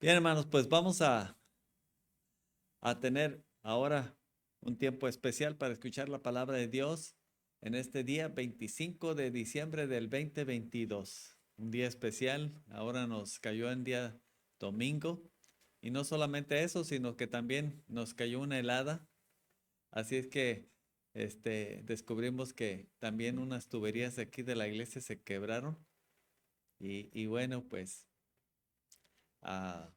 Bien, hermanos, pues vamos a tener ahora un tiempo especial para escuchar la palabra de Dios en este día 25 de diciembre del 2022. Un día especial, ahora nos cayó en día domingo. Y no solamente eso, sino que también nos cayó una helada. Así es que descubrimos que también unas tuberías de aquí de la iglesia se quebraron. Y bueno, pues ah,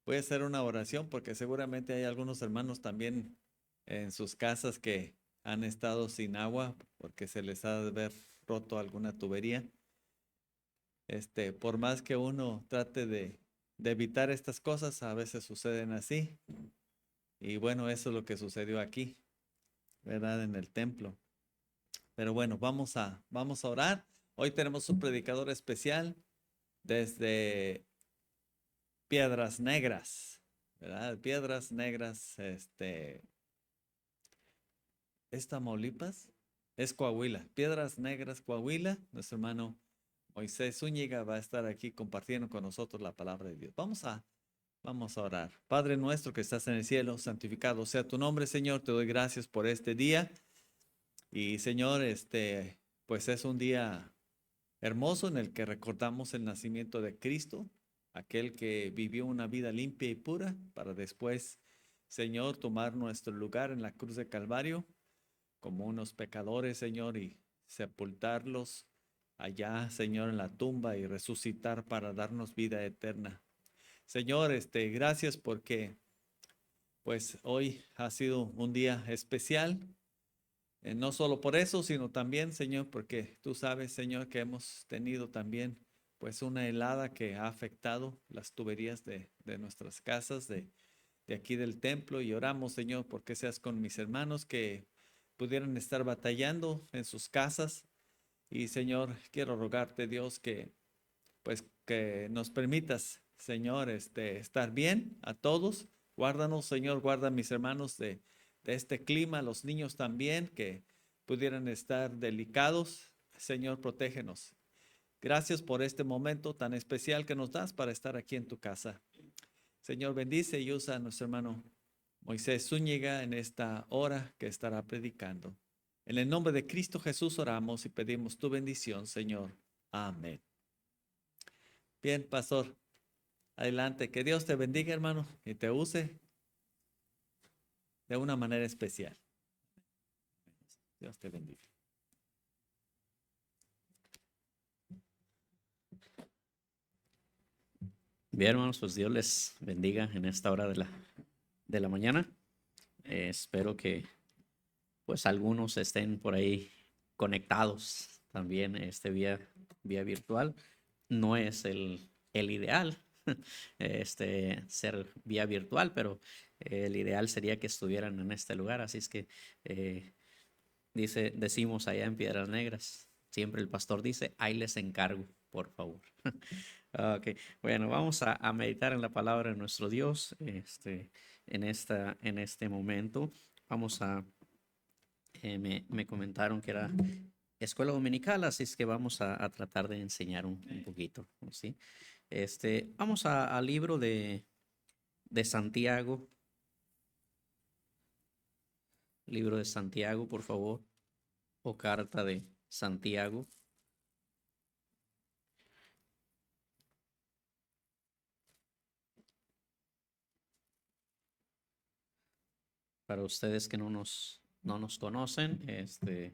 voy a hacer una oración porque seguramente hay algunos hermanos también en sus casas que han estado sin agua porque se les ha de haber roto alguna tubería. Por más que uno trate de evitar estas cosas, a veces suceden así. Y bueno, eso es lo que sucedió aquí, ¿verdad? En el templo. Pero bueno, vamos a orar. Hoy tenemos un predicador especial desde Piedras Negras, ¿verdad? Piedras Negras, ¿es Tamaulipas? Es Coahuila. Piedras Negras, Coahuila. Nuestro hermano Moisés Zúñiga va a estar aquí compartiendo con nosotros la palabra de Dios. Vamos a orar. Padre nuestro que estás en el cielo, santificado sea tu nombre, Señor. Te doy gracias por este día. Y Señor, pues es un día hermoso en el que recordamos el nacimiento de Cristo, aquel que vivió una vida limpia y pura para después, Señor, tomar nuestro lugar en la cruz de Calvario como unos pecadores, Señor, y sepultarlos allá, Señor, en la tumba y resucitar para darnos vida eterna. Señor, gracias porque pues hoy ha sido un día especial, no solo por eso, sino también, Señor, porque tú sabes, Señor, que hemos tenido también pues una helada que ha afectado las tuberías de nuestras casas, de aquí del templo, y oramos, Señor, porque seas con mis hermanos que pudieran estar batallando en sus casas. Y Señor, quiero rogarte, Dios, que pues que nos permitas, Señor, estar bien a todos. Guárdanos, Señor, guarda a mis hermanos de este clima, los niños también, que pudieran estar delicados. Señor, protégenos. Gracias por este momento tan especial que nos das para estar aquí en tu casa. Señor, bendice y usa a nuestro hermano Moisés Zúñiga en esta hora que estará predicando. En el nombre de Cristo Jesús oramos y pedimos tu bendición, Señor. Amén. Bien, pastor, adelante. Que Dios te bendiga, hermano, y te use de una manera especial. Dios te bendiga. Bien, hermanos, pues Dios les bendiga en esta hora de la mañana. Espero que pues algunos estén por ahí conectados también vía virtual. No es el ideal ser vía virtual, pero el ideal sería que estuvieran en este lugar. Así es que eh, decimos allá en Piedras Negras, siempre el pastor dice, ahí les encargo, por favor. Ok, bueno, vamos a meditar en la palabra de nuestro Dios en este momento. Vamos me comentaron que era escuela dominical, así es que vamos a tratar de enseñar un poquito, ¿sí? Vamos al libro libro de Santiago, por favor, o carta de Santiago. Para ustedes que no nos conocen, mi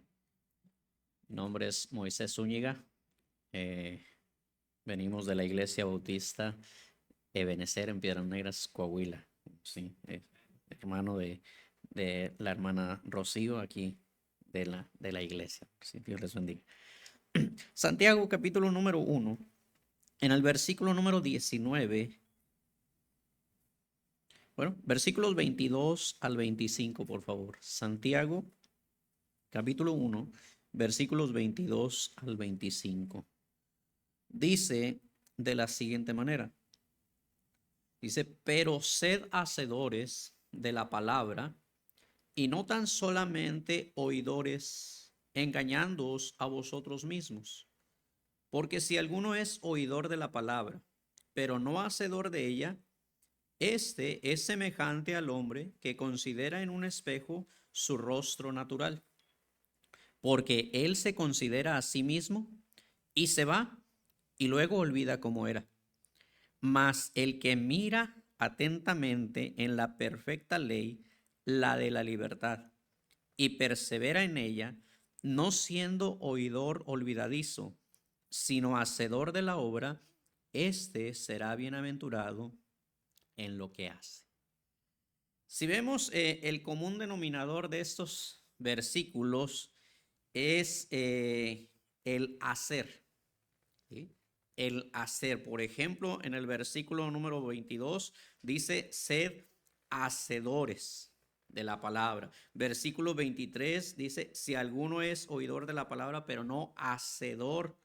nombre es Moisés Zúñiga. Eh, Venimos de la Iglesia Bautista Ebenecer en Piedras Negras, Coahuila. Sí, hermano de la hermana Rocío aquí de la iglesia. Sí, Dios les bendiga. Santiago capítulo número 1, en el versículo número 19. Bueno, versículos 22 al 25, por favor. Santiago capítulo 1, versículos 22 al 25. Dice de la siguiente manera. Dice, pero sed hacedores de la palabra y no tan solamente oidores, engañándoos a vosotros mismos. Porque si alguno es oidor de la palabra, pero no hacedor de ella, este es semejante al hombre que considera en un espejo su rostro natural, porque él se considera a sí mismo y se va y luego olvida cómo era. Mas el que mira atentamente en la perfecta ley, la de la libertad, y persevera en ella, no siendo oidor olvidadizo, sino hacedor de la obra, éste será bienaventurado en lo que hace. Si vemos el común denominador de estos versículos es el hacer. ¿Sí? El hacer. Por ejemplo, en el versículo número 22 dice, sed hacedores de la palabra. Versículo 23 dice, si alguno es oidor de la palabra, pero no hacedor.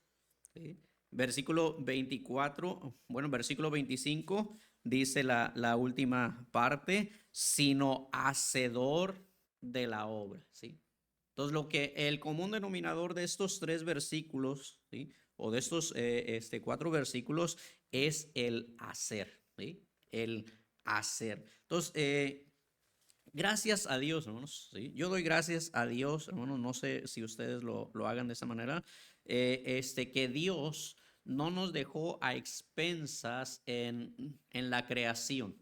¿Sí? Versículo 24, bueno, versículo 25 dice la última parte, sino hacedor de la obra. ¿Sí? Entonces, lo que el común denominador de estos tres versículos, ¿sí? O de estos 4 versículos es el hacer, ¿sí? El hacer. Entonces, gracias a Dios, hermanos, ¿sí? Yo doy gracias a Dios, hermanos, no sé si ustedes lo hagan de esa manera, que Dios no nos dejó a expensas en la creación.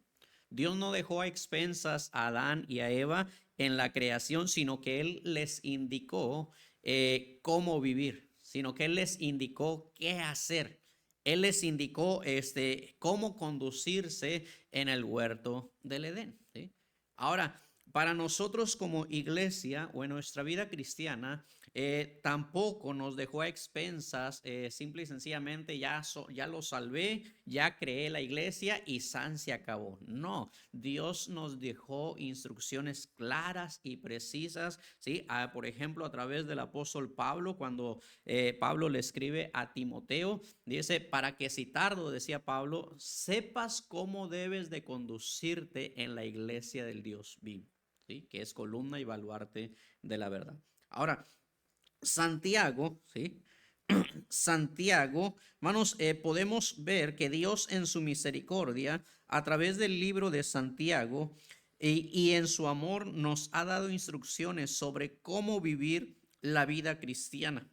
Dios no dejó a expensas a Adán y a Eva en la creación, sino que Él les indicó cómo vivir, sino que Él les indicó qué hacer. Él les indicó cómo conducirse en el huerto del Edén. ¿Sí? Ahora, para nosotros como iglesia o en nuestra vida cristiana, tampoco nos dejó a expensas, simple y sencillamente ya lo salvé, ya creé la iglesia y san se acabó. No, Dios nos dejó instrucciones claras y precisas, ¿sí? Por ejemplo, a través del apóstol Pablo, cuando Pablo le escribe a Timoteo, dice, para que si tardo, decía Pablo, sepas cómo debes de conducirte en la iglesia del Dios vivo, ¿sí? Que es columna y baluarte de la verdad. Ahora, Santiago, ¿sí? Santiago, hermanos, podemos ver que Dios en su misericordia, a través del libro de Santiago y en su amor, nos ha dado instrucciones sobre cómo vivir la vida cristiana.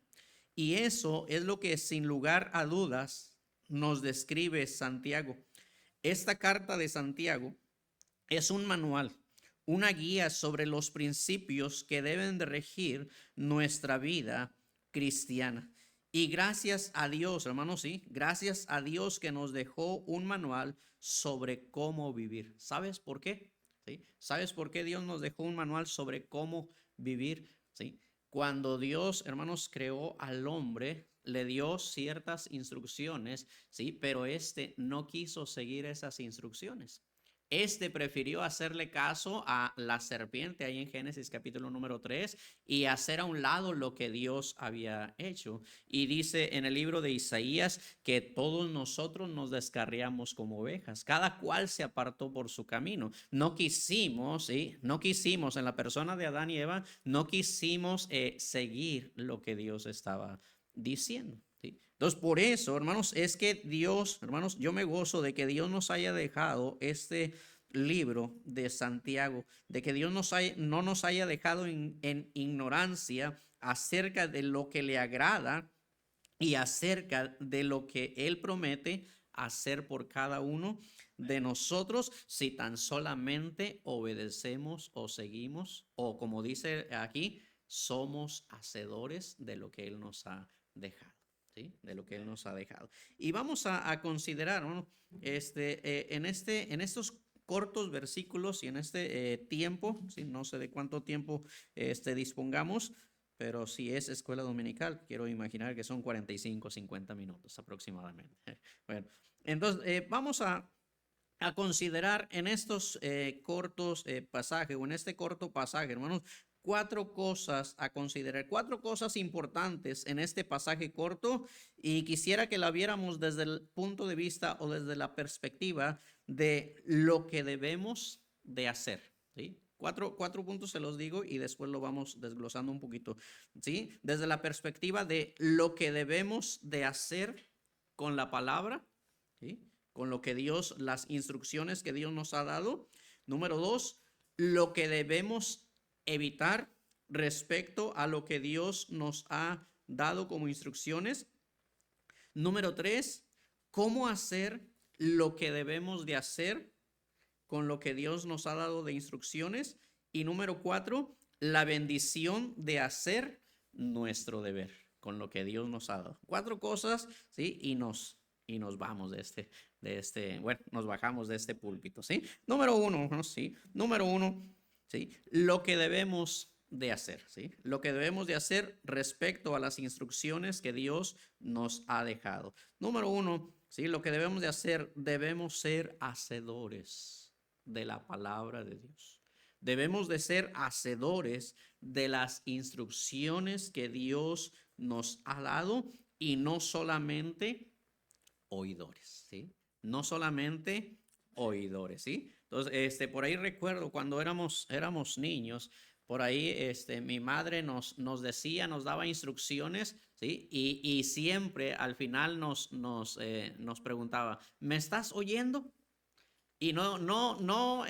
Y eso es lo que sin lugar a dudas nos describe Santiago. Esta carta de Santiago es un manual, una guía sobre los principios que deben de regir nuestra vida cristiana. Y gracias a Dios, hermanos, sí, gracias a Dios que nos dejó un manual sobre cómo vivir. ¿Sabes por qué? ¿Sí? ¿Sabes por qué Dios nos dejó un manual sobre cómo vivir? ¿Sí? Cuando Dios, hermanos, creó al hombre, le dio ciertas instrucciones, ¿sí? Pero no quiso seguir esas instrucciones. Prefirió hacerle caso a la serpiente ahí en Génesis capítulo número 3 y hacer a un lado lo que Dios había hecho. Y dice en el libro de Isaías que todos nosotros nos descarriamos como ovejas, cada cual se apartó por su camino. No quisimos, ¿sí? No quisimos en la persona de Adán y Eva, no quisimos seguir lo que Dios estaba diciendo. ¿Sí? Entonces, por eso, hermanos, es que Dios, hermanos, yo me gozo de que Dios nos haya dejado este libro de Santiago, de que Dios no nos haya dejado en ignorancia acerca de lo que le agrada y acerca de lo que Él promete hacer por cada uno de nosotros si tan solamente obedecemos o seguimos, o como dice aquí, somos hacedores de lo que Él nos ha dejado. ¿Sí? De lo que Él nos ha dejado. Y vamos a considerar, ¿no? En estos cortos versículos y en este tiempo, ¿sí? No sé de cuánto tiempo dispongamos, pero si es escuela dominical, quiero imaginar que son 45, 50 minutos aproximadamente. Bueno, entonces vamos a considerar en estos cortos pasajes o en este corto pasaje, hermanos, 4 cosas a considerar, 4 cosas importantes en este pasaje corto y quisiera que la viéramos desde el punto de vista o desde la perspectiva de lo que debemos de hacer, ¿sí? Cuatro puntos se los digo y después lo vamos desglosando un poquito, ¿sí? Desde la perspectiva de lo que debemos de hacer con la palabra, ¿sí? con lo que Dios, las instrucciones que Dios nos ha dado. Número 2, lo que debemos evitar respecto a lo que Dios nos ha dado como instrucciones. Número 3, cómo hacer lo que debemos de hacer con lo que Dios nos ha dado de instrucciones. Y número 4, la bendición de hacer nuestro deber con lo que Dios nos ha dado. 4 cosas, ¿sí? Y nos vamos bueno, nos bajamos de este púlpito, ¿sí? Número 1, ¿no? Sí. Número 1, ¿sí? Lo que debemos de hacer, ¿sí? Lo que debemos de hacer respecto a las instrucciones que Dios nos ha dejado. Número 1, ¿sí? Lo que debemos de hacer, debemos ser hacedores de la palabra de Dios. Debemos de ser hacedores de las instrucciones que Dios nos ha dado y no solamente oidores, ¿sí? No solamente oidores, ¿sí? Entonces, por ahí recuerdo cuando éramos niños, por ahí mi madre nos decía, nos daba instrucciones, ¿sí? Y siempre al final nos preguntaba, ¿me estás oyendo? Y no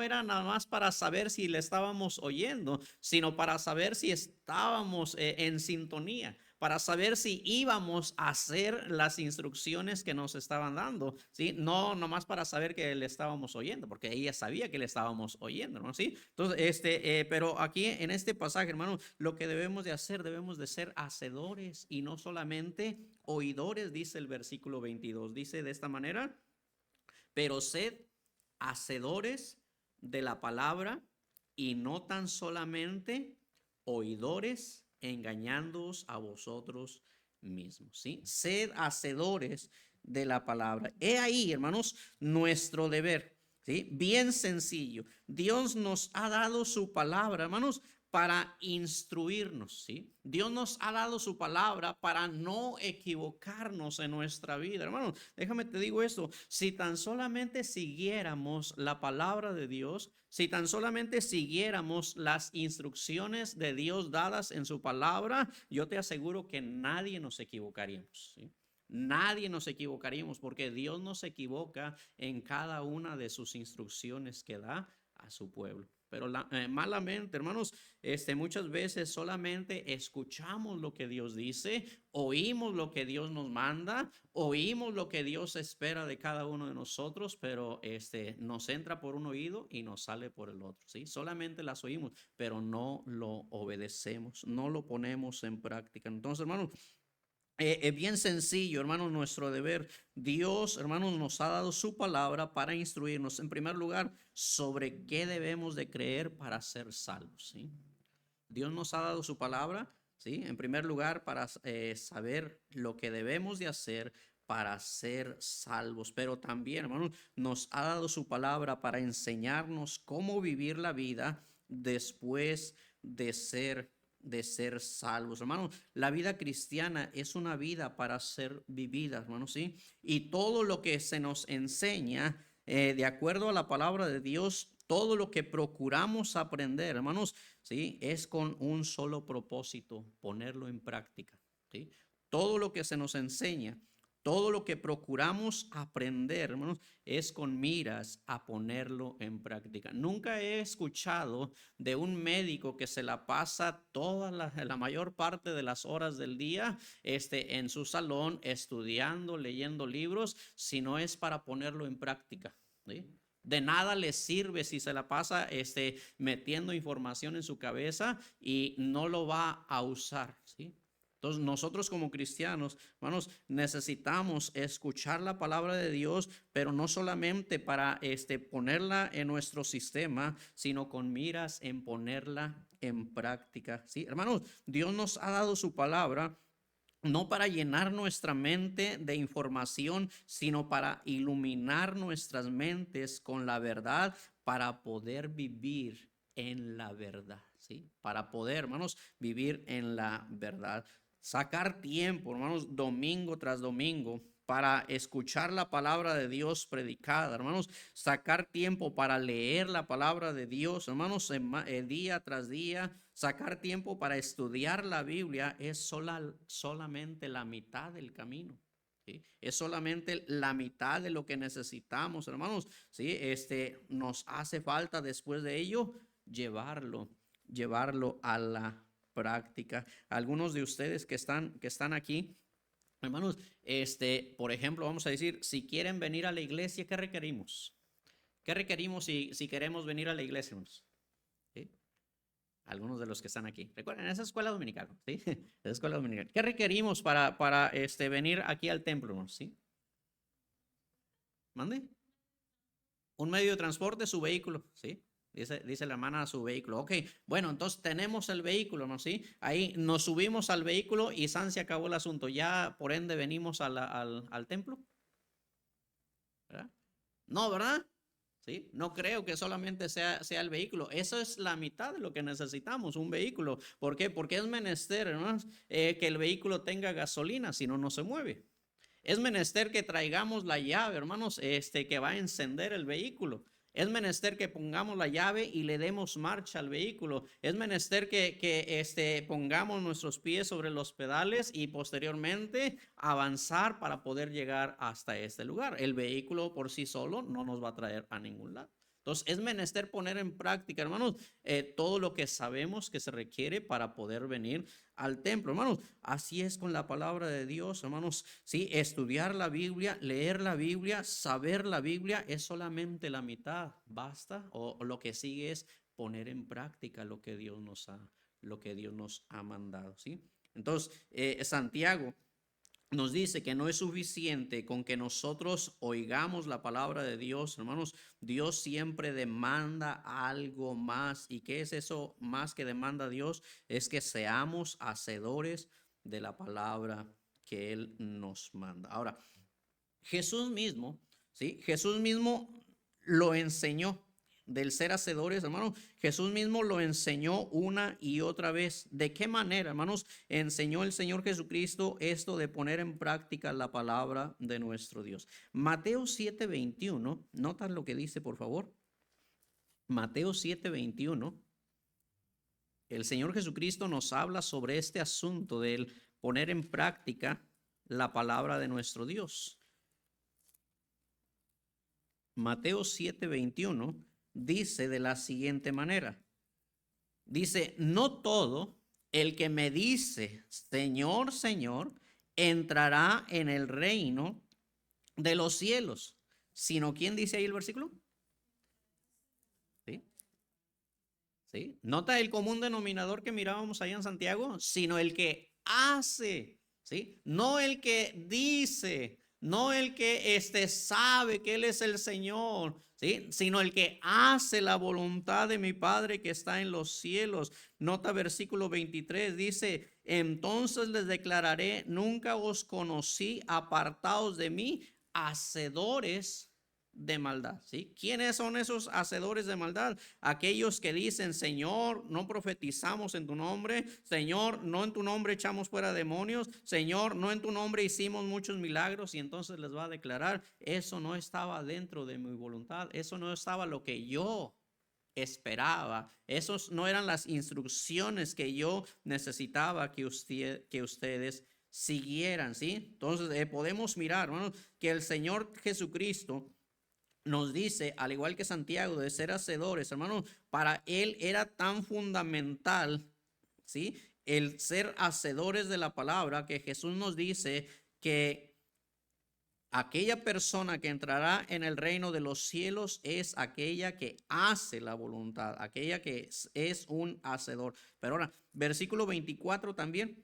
era nada más para saber si le estábamos oyendo, sino para saber si estábamos en sintonía, para saber si íbamos a hacer las instrucciones que nos estaban dando, ¿sí? No nomás para saber que le estábamos oyendo, porque ella sabía que le estábamos oyendo, ¿no? ¿Sí? Entonces, pero aquí en este pasaje, hermano, lo que debemos de hacer, debemos de ser hacedores y no solamente oidores, dice el versículo 22, dice de esta manera, pero sed hacedores de la palabra y no tan solamente oidores, engañándoos a vosotros mismos, ¿sí? Sed hacedores de la palabra. He ahí, hermanos, nuestro deber, ¿sí? Bien sencillo. Dios nos ha dado su palabra, hermanos, para instruirnos, ¿sí? Dios nos ha dado su palabra para no equivocarnos en nuestra vida. Hermano, déjame te digo esto, si tan solamente siguiéramos la palabra de Dios, si tan solamente siguiéramos las instrucciones de Dios dadas en su palabra, yo te aseguro que nadie nos equivocaríamos, ¿sí? Nadie nos equivocaríamos porque Dios no se equivoca en cada una de sus instrucciones que da a su pueblo. Pero malamente, hermanos, muchas veces solamente escuchamos lo que Dios dice, oímos lo que Dios nos manda, oímos lo que Dios espera de cada uno de nosotros, pero nos entra por un oído y nos sale por el otro, ¿sí? Solamente las oímos, pero no lo obedecemos, no lo ponemos en práctica. Entonces, hermanos, es bien sencillo, hermanos, nuestro deber. Dios, hermanos, nos ha dado su palabra para instruirnos, en primer lugar, sobre qué debemos de creer para ser salvos, ¿sí? Dios nos ha dado su palabra, ¿sí? En primer lugar, para saber lo que debemos de hacer para ser salvos, pero también, hermanos, nos ha dado su palabra para enseñarnos cómo vivir la vida después de ser salvos. Hermanos, la vida cristiana es una vida para ser vivida, hermanos, ¿sí? Y todo lo que se nos enseña, de acuerdo a la palabra de Dios, todo lo que procuramos aprender, hermanos, ¿sí? Es con un solo propósito, ponerlo en práctica, ¿sí? Todo lo que se nos enseña, todo lo que procuramos aprender, hermanos, es con miras a ponerlo en práctica. Nunca he escuchado de un médico que se la pasa toda la mayor parte de las horas del día en su salón estudiando, leyendo libros, si no es para ponerlo en práctica, ¿sí? De nada le sirve si se la pasa metiendo información en su cabeza y no lo va a usar, ¿sí? Entonces nosotros como cristianos, hermanos, necesitamos escuchar la palabra de Dios, pero no solamente para ponerla en nuestro sistema, sino con miras en ponerla en práctica, ¿sí? Hermanos, Dios nos ha dado su palabra no para llenar nuestra mente de información, sino para iluminar nuestras mentes con la verdad para poder vivir en la verdad, ¿sí? Para poder, hermanos, vivir en la verdad. Sacar tiempo, hermanos, domingo tras domingo para escuchar la palabra de Dios predicada, hermanos, sacar tiempo para leer la palabra de Dios, hermanos, día tras día, sacar tiempo para estudiar la Biblia es solamente la mitad del camino, ¿sí? Es solamente la mitad de lo que necesitamos, hermanos, ¿sí? Nos hace falta después de ello llevarlo a la práctica. Algunos de ustedes que están aquí, hermanos, por ejemplo, vamos a decir, si quieren venir a la iglesia, ¿qué requerimos? ¿Qué requerimos si queremos venir a la iglesia, hermanos? ¿Sí? Algunos de los que están aquí. Recuerden, esa escuela dominical, ¿sí? Esa escuela dominical. ¿Qué requerimos para venir aquí al templo, hermanos? ¿Sí? ¿Mande? Un medio de transporte, su vehículo, ¿sí? Dice la hermana, su vehículo. Ok, bueno, entonces tenemos el vehículo, ¿no? Sí, ahí nos subimos al vehículo y san se acabó el asunto. Ya, por ende, venimos al templo, ¿verdad? No, ¿verdad? ¿Sí? No creo que solamente sea el vehículo. Eso es la mitad de lo que necesitamos, un vehículo. ¿Por qué? Porque es menester, hermanos, que el vehículo tenga gasolina, si no, no se mueve. Es menester que traigamos la llave, hermanos, que va a encender el vehículo. Es menester que pongamos la llave y le demos marcha al vehículo. Es menester que pongamos nuestros pies sobre los pedales y posteriormente avanzar para poder llegar hasta este lugar. El vehículo por sí solo no nos va a traer a ningún lado. Entonces, es menester poner en práctica, hermanos, todo lo que sabemos que se requiere para poder venir al templo, hermanos. Así es con la palabra de Dios, hermanos. Sí, estudiar la Biblia, leer la Biblia, saber la Biblia es solamente la mitad, basta. O lo que sigue es poner en práctica lo que Dios nos ha mandado, ¿sí? Entonces, Santiago nos dice que no es suficiente con que nosotros oigamos la palabra de Dios, hermanos. Dios siempre demanda algo más. ¿Y qué es eso más que demanda Dios? Es que seamos hacedores de la palabra que Él nos manda. Ahora, Jesús mismo, ¿sí? Jesús mismo lo enseñó del ser hacedores, hermanos. Jesús mismo lo enseñó una y otra vez. ¿De qué manera, hermanos, enseñó el Señor Jesucristo esto de poner en práctica la palabra de nuestro Dios? Mateo 7:21, ¿notan lo que dice, por favor? Mateo 7:21. El Señor Jesucristo nos habla sobre este asunto del poner en práctica la palabra de nuestro Dios. Mateo 7:21 dice de la siguiente manera. Dice, no todo el que me dice, Señor, Señor, entrará en el reino de los cielos, sino, ¿quién dice ahí el versículo? ¿Sí? ¿Sí? Nota el común denominador que mirábamos ahí en Santiago, sino el que hace, ¿sí? No el que dice, no el que sabe que Él es el Señor, ¿sí? Sino el que hace la voluntad de mi Padre que está en los cielos. Nota versículo 23, dice, entonces les declararé, nunca os conocí, apartados de mí, hacedores de maldad, ¿sí? ¿Quiénes son esos hacedores de maldad? Aquellos que dicen, Señor, no profetizamos en tu nombre, Señor, no en tu nombre echamos fuera demonios, Señor, no en tu nombre hicimos muchos milagros, y entonces les va a declarar, eso no estaba dentro de mi voluntad, eso no estaba lo que yo esperaba, esos no eran las instrucciones que yo necesitaba que ustedes siguieran, ¿sí? Entonces podemos mirar, hermanos, que el Señor Jesucristo nos dice, al igual que Santiago, de ser hacedores, hermanos, para él era tan fundamental, ¿sí? El ser hacedores de la palabra, que Jesús nos dice que aquella persona que entrará en el reino de los cielos es aquella que hace la voluntad, aquella que es un hacedor. Pero ahora, versículo 24 también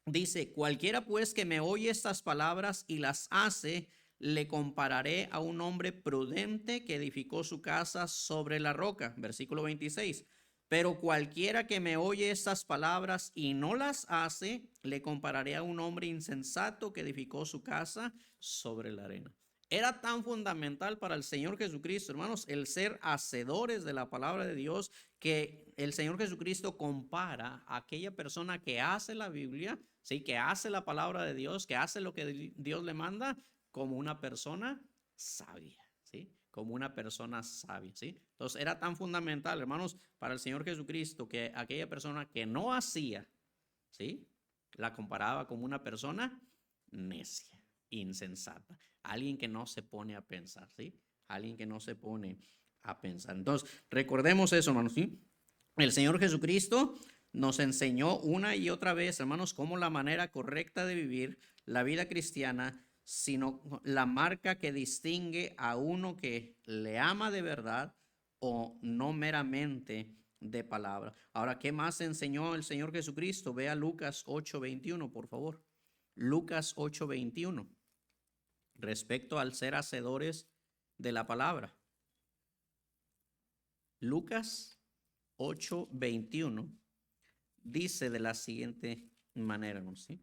dice, cualquiera pues que me oye estas palabras y las hace, le compararé a un hombre prudente que edificó su casa sobre la roca. Versículo 26. Pero cualquiera que me oye estas palabras y no las hace, le compararé a un hombre insensato que edificó su casa sobre la arena. Era tan fundamental para el Señor Jesucristo, hermanos, el ser hacedores de la palabra de Dios, que el Señor Jesucristo compara a aquella persona que hace la Biblia, ¿sí? Que hace la palabra de Dios, que hace lo que Dios le manda, como una persona sabia, ¿sí? Como una persona sabia, ¿sí? Entonces era tan fundamental, hermanos, para el Señor Jesucristo, que aquella persona que no hacía, ¿sí? La comparaba como una persona necia, insensata. Alguien que no se pone a pensar, ¿sí? Alguien que no se pone a pensar. Entonces, recordemos eso, hermanos, ¿sí? El Señor Jesucristo nos enseñó una y otra vez, hermanos, cómo la manera correcta de vivir la vida cristiana, sino la marca que distingue a uno que le ama de verdad o no meramente de palabra. Ahora, ¿qué más enseñó el Señor Jesucristo? Vea Lucas 8:21, por favor. Lucas 8:21, respecto al ser hacedores de la palabra. Lucas 8:21 dice de la siguiente manera, ¿no? ¿Sí?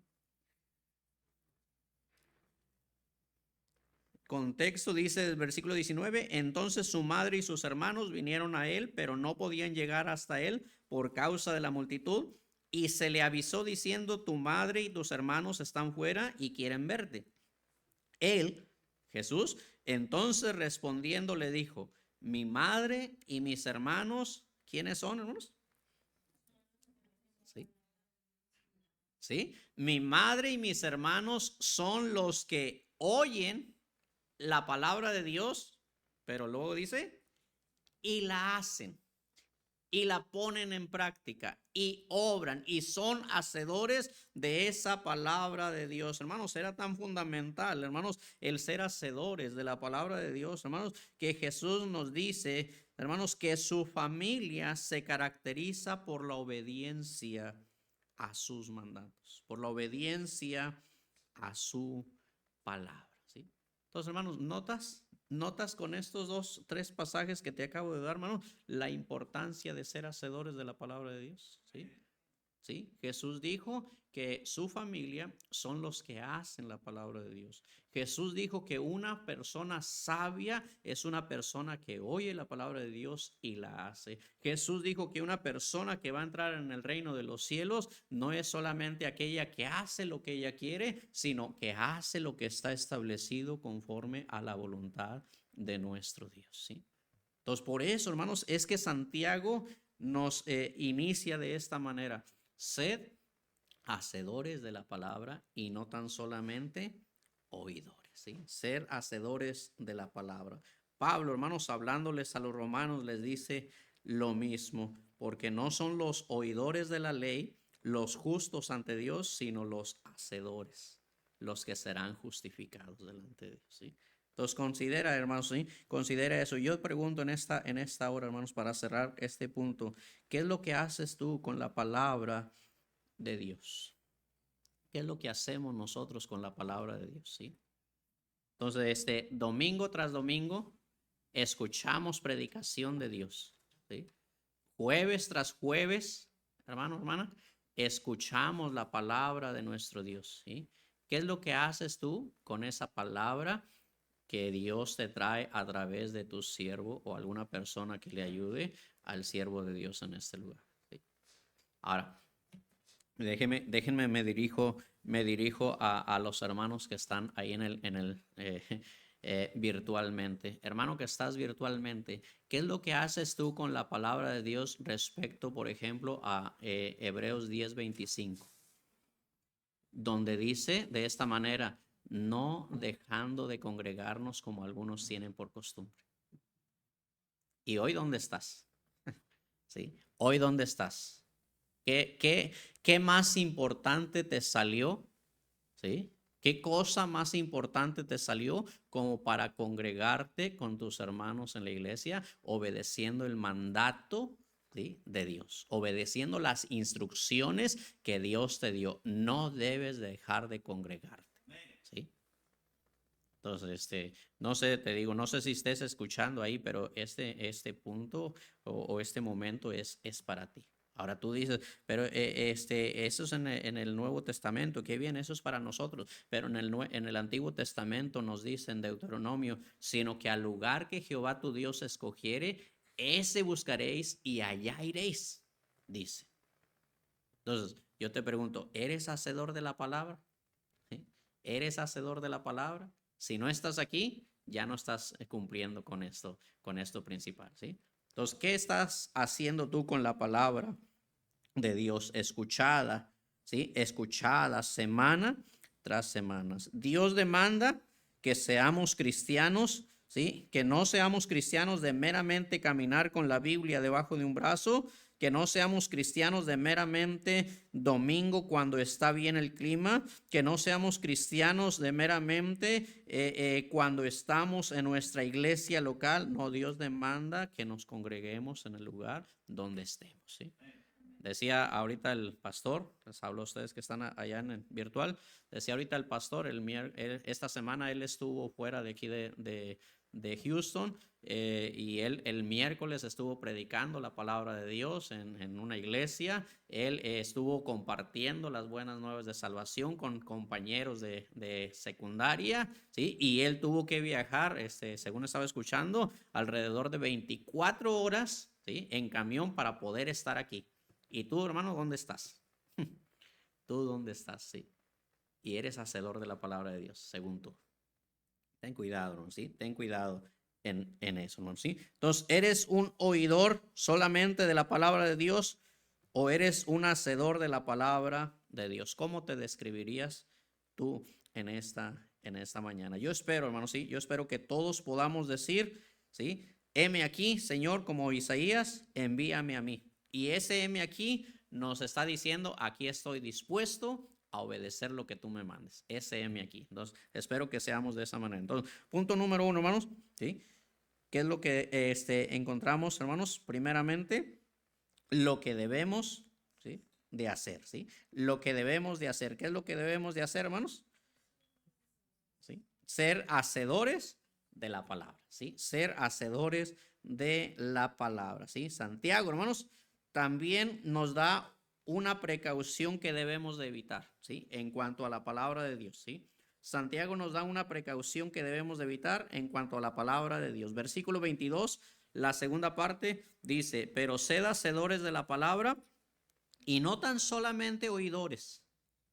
Contexto dice el versículo 19, entonces su madre y sus hermanos vinieron a él, pero no podían llegar hasta él por causa de la multitud, y se le avisó diciendo, tu madre y tus hermanos están fuera y quieren verte. Él, Jesús, entonces respondiendo le dijo, mi madre y mis hermanos, ¿quiénes son, hermanos? Sí. ¿Sí? Mi madre y mis hermanos son los que oyen la palabra de Dios, pero luego dice, y la hacen, y la ponen en práctica, y obran, y son hacedores de esa palabra de Dios. Hermanos, era tan fundamental, hermanos, el ser hacedores de la palabra de Dios, hermanos, que Jesús nos dice, hermanos, que su familia se caracteriza por la obediencia a sus mandatos, por la obediencia a su palabra, ¿sí? Entonces, hermanos, notas con estos tres pasajes que te acabo de dar, hermanos, la importancia de ser hacedores de la palabra de Dios, ¿sí? ¿Sí? Jesús dijo que su familia son los que hacen la palabra de Dios. Jesús dijo que una persona sabia es una persona que oye la palabra de Dios y la hace. Jesús dijo que una persona que va a entrar en el reino de los cielos no es solamente aquella que hace lo que ella quiere, sino que hace lo que está establecido conforme a la voluntad de nuestro Dios, ¿sí? Entonces, por eso, hermanos, es que Santiago nos inicia de esta manera. Sed hacedores de la palabra y no tan solamente oidores, ¿sí? Ser hacedores de la palabra. Pablo, hermanos, hablándoles a los romanos, les dice lo mismo, porque no son los oidores de la ley los justos ante Dios, sino los hacedores, los que serán justificados delante de Dios, ¿sí? Entonces considera, hermanos, ¿sí? Considera eso. Yo pregunto en esta hora, hermanos, para cerrar este punto, ¿qué es lo que haces tú con la palabra de Dios? ¿Qué es lo que hacemos nosotros con la palabra de Dios? ¿Sí? Entonces, domingo tras domingo, escuchamos predicación de Dios, ¿sí? Jueves tras jueves, hermano, hermana, escuchamos la palabra de nuestro Dios, ¿sí? ¿Qué es lo que haces tú con esa palabra que Dios te trae a través de tu siervo o alguna persona que le ayude al siervo de Dios en este lugar? ¿Sí? Ahora, déjenme, me dirijo a los hermanos que están ahí virtualmente. Hermano que estás virtualmente, ¿qué es lo que haces tú con la palabra de Dios respecto, por ejemplo, a Hebreos 10:25? Donde dice de esta manera, no dejando de congregarnos como algunos tienen por costumbre. ¿Y hoy dónde estás? ¿Sí? ¿Hoy dónde estás? ¿Qué más importante te salió? ¿Sí? ¿Qué cosa más importante te salió como para congregarte con tus hermanos en la iglesia, obedeciendo el mandato, ¿sí?, de Dios, obedeciendo las instrucciones que Dios te dio? No debes dejar de congregarte, ¿sí? Entonces, no sé, te digo, no sé si estés escuchando ahí, pero este punto o este momento es para ti. Ahora tú dices, pero eso es en el Nuevo Testamento, qué bien, eso es para nosotros, pero en el Antiguo Testamento nos dice en Deuteronomio, sino que al lugar que Jehová tu Dios escogiere, ese buscaréis y allá iréis, dice. Entonces, yo te pregunto, ¿eres hacedor de la palabra? ¿Sí? ¿Eres hacedor de la palabra? Si no estás aquí, ya no estás cumpliendo con esto principal, ¿sí? Entonces, ¿qué estás haciendo tú con la palabra de Dios escuchada, ¿sí? Escuchada semana tras semanas. Dios demanda que seamos cristianos, ¿sí? Que no seamos cristianos de meramente caminar con la Biblia debajo de un brazo, que no seamos cristianos de meramente domingo cuando está bien el clima, que no seamos cristianos de meramente cuando estamos en nuestra iglesia local. No, Dios demanda que nos congreguemos en el lugar donde estemos, ¿sí? Decía ahorita el pastor, les hablo a ustedes que están allá en el virtual, decía ahorita el pastor, esta semana él estuvo fuera de aquí de Houston, y él el miércoles estuvo predicando la palabra de Dios en una iglesia. Él estuvo compartiendo las buenas nuevas de salvación con compañeros de secundaria, ¿sí? Y él tuvo que viajar, según estaba escuchando, alrededor de 24 horas, ¿sí? En camión para poder estar aquí. ¿Y tú, hermano, dónde estás? ¿Tú dónde estás? Sí. Y eres hacedor de la palabra de Dios, según tú. Ten cuidado, ¿no? ¿Sí? Ten cuidado en eso, ¿no? ¿Sí? Entonces, ¿eres un oidor solamente de la palabra de Dios o eres un hacedor de la palabra de Dios? ¿Cómo te describirías tú en esta mañana? Yo espero, hermano, sí, yo espero que todos podamos decir, ¿sí? Heme aquí, Señor, como Isaías, envíame a mí. Y ese heme aquí nos está diciendo, aquí estoy dispuesto a obedecer lo que tú me mandes. Ese heme aquí. Entonces, espero que seamos de esa manera. Entonces, punto número 1, hermanos, ¿sí? ¿Qué es lo que encontramos, hermanos? Primeramente, lo que debemos, ¿sí? De hacer, ¿sí? Lo que debemos de hacer. ¿Qué es lo que debemos de hacer, hermanos? ¿Sí? Ser hacedores de la palabra, ¿sí? Ser hacedores de la palabra, ¿sí? Santiago, hermanos, también nos da una precaución que debemos de evitar, ¿sí? En cuanto a la palabra de Dios, ¿sí? Santiago nos da una precaución que debemos de evitar en cuanto a la palabra de Dios. Versículo 22, la segunda parte dice, pero sed hacedores de la palabra y no tan solamente oidores.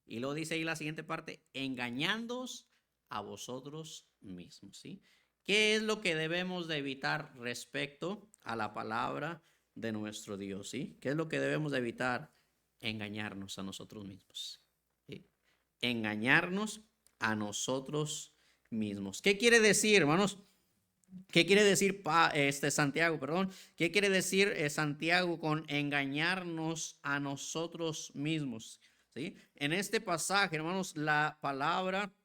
Y luego dice ahí la siguiente parte, engañándoos a vosotros mismos, ¿sí? ¿Qué es lo que debemos de evitar respecto a la palabra de nuestro Dios, ¿sí? ¿Qué es lo que debemos de evitar? Engañarnos a nosotros mismos, ¿sí? Engañarnos a nosotros mismos. ¿Qué quiere decir, hermanos? ¿Qué quiere decir Santiago, perdón? ¿Qué quiere decir Santiago con engañarnos a nosotros mismos? ¿Sí? En este pasaje, hermanos, la palabra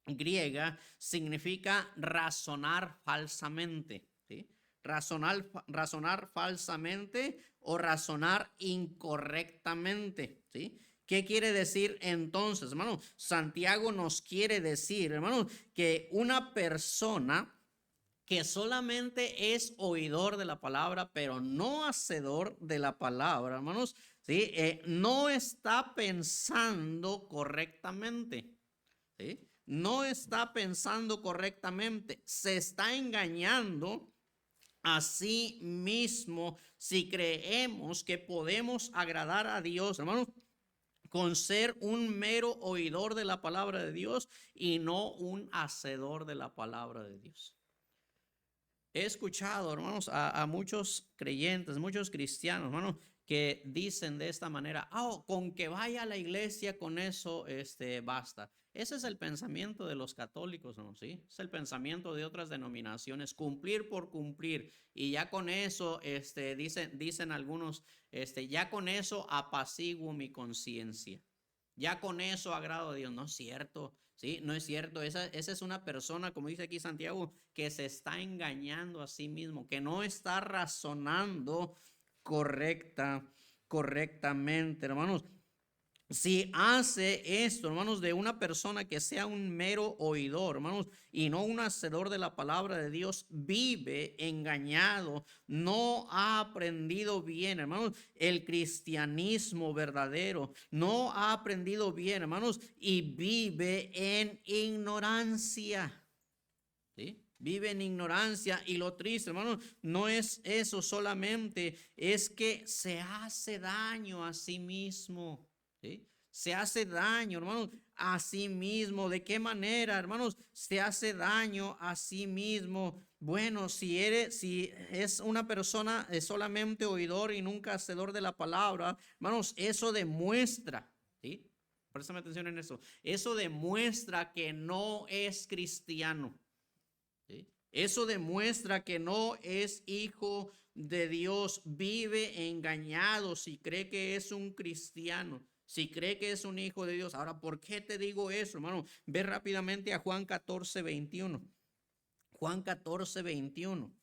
griega significa razonar falsamente, ¿sí? Razonar falsamente o razonar incorrectamente, ¿sí? ¿Qué quiere decir entonces, hermano? Santiago nos quiere decir, hermano, que una persona que solamente es oidor de la palabra, pero no hacedor de la palabra, hermanos, ¿sí? No está pensando correctamente, ¿sí? No está pensando correctamente, se está engañando a sí mismo si creemos que podemos agradar a Dios, hermanos, con ser un mero oidor de la palabra de Dios y no un hacedor de la palabra de Dios. He escuchado, hermanos, a muchos creyentes, muchos cristianos, hermanos, que dicen de esta manera, con que vaya a la iglesia, con eso basta. Ese es el pensamiento de los católicos, ¿no? ¿Sí? Es el pensamiento de otras denominaciones, cumplir por cumplir. Y ya con eso, dicen algunos, ya con eso apaciguo mi conciencia. Ya con eso agrado a Dios. No es cierto. Sí, no es cierto. Esa es una persona, como dice aquí Santiago, que se está engañando a sí mismo, que no está razonando correctamente, hermanos. Si hace esto, hermanos, de una persona que sea un mero oidor, hermanos, y no un hacedor de la palabra de Dios, vive engañado, no ha aprendido bien, hermanos, el cristianismo verdadero, no ha aprendido bien, hermanos, y vive en ignorancia. ¿Sí? Vive en ignorancia, y lo triste, hermanos, no es eso solamente, es que se hace daño a sí mismo. ¿Sí? Se hace daño, hermanos, a sí mismo. ¿De qué manera, hermanos? Se hace daño a sí mismo. Bueno, si es una persona solamente oidor y nunca hacedor de la palabra, hermanos, eso demuestra, ¿sí? Préstame atención en eso. Eso demuestra que no es cristiano. ¿Sí? Eso demuestra que no es hijo de Dios. Vive engañado si cree que es un cristiano, si cree que es un hijo de Dios. Ahora, ¿por qué te digo eso, hermano? Ve rápidamente a Juan 14:21. Juan 14:21.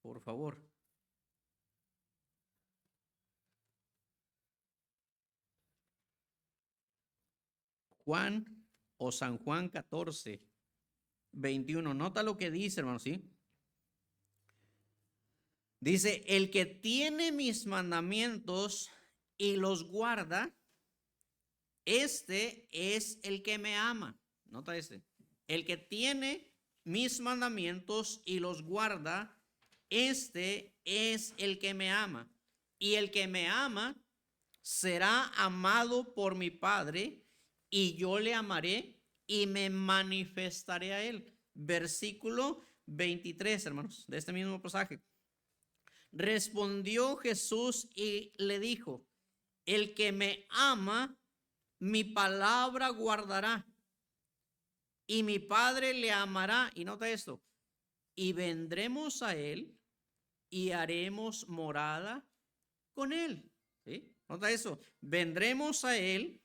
Por favor. Juan o San Juan 14:21. Nota lo que dice, hermano, ¿sí? Dice, el que tiene mis mandamientos y los guarda, este es el que me ama. Nota este. El que tiene mis mandamientos y los guarda, este es el que me ama. Y el que me ama será amado por mi Padre, y yo le amaré y me manifestaré a él. Versículo 23, hermanos, de este mismo pasaje. Respondió Jesús y le dijo, el que me ama, mi palabra guardará, y mi Padre le amará. Y nota esto, y vendremos a él y haremos morada con él. ¿Sí? Nota eso, vendremos a él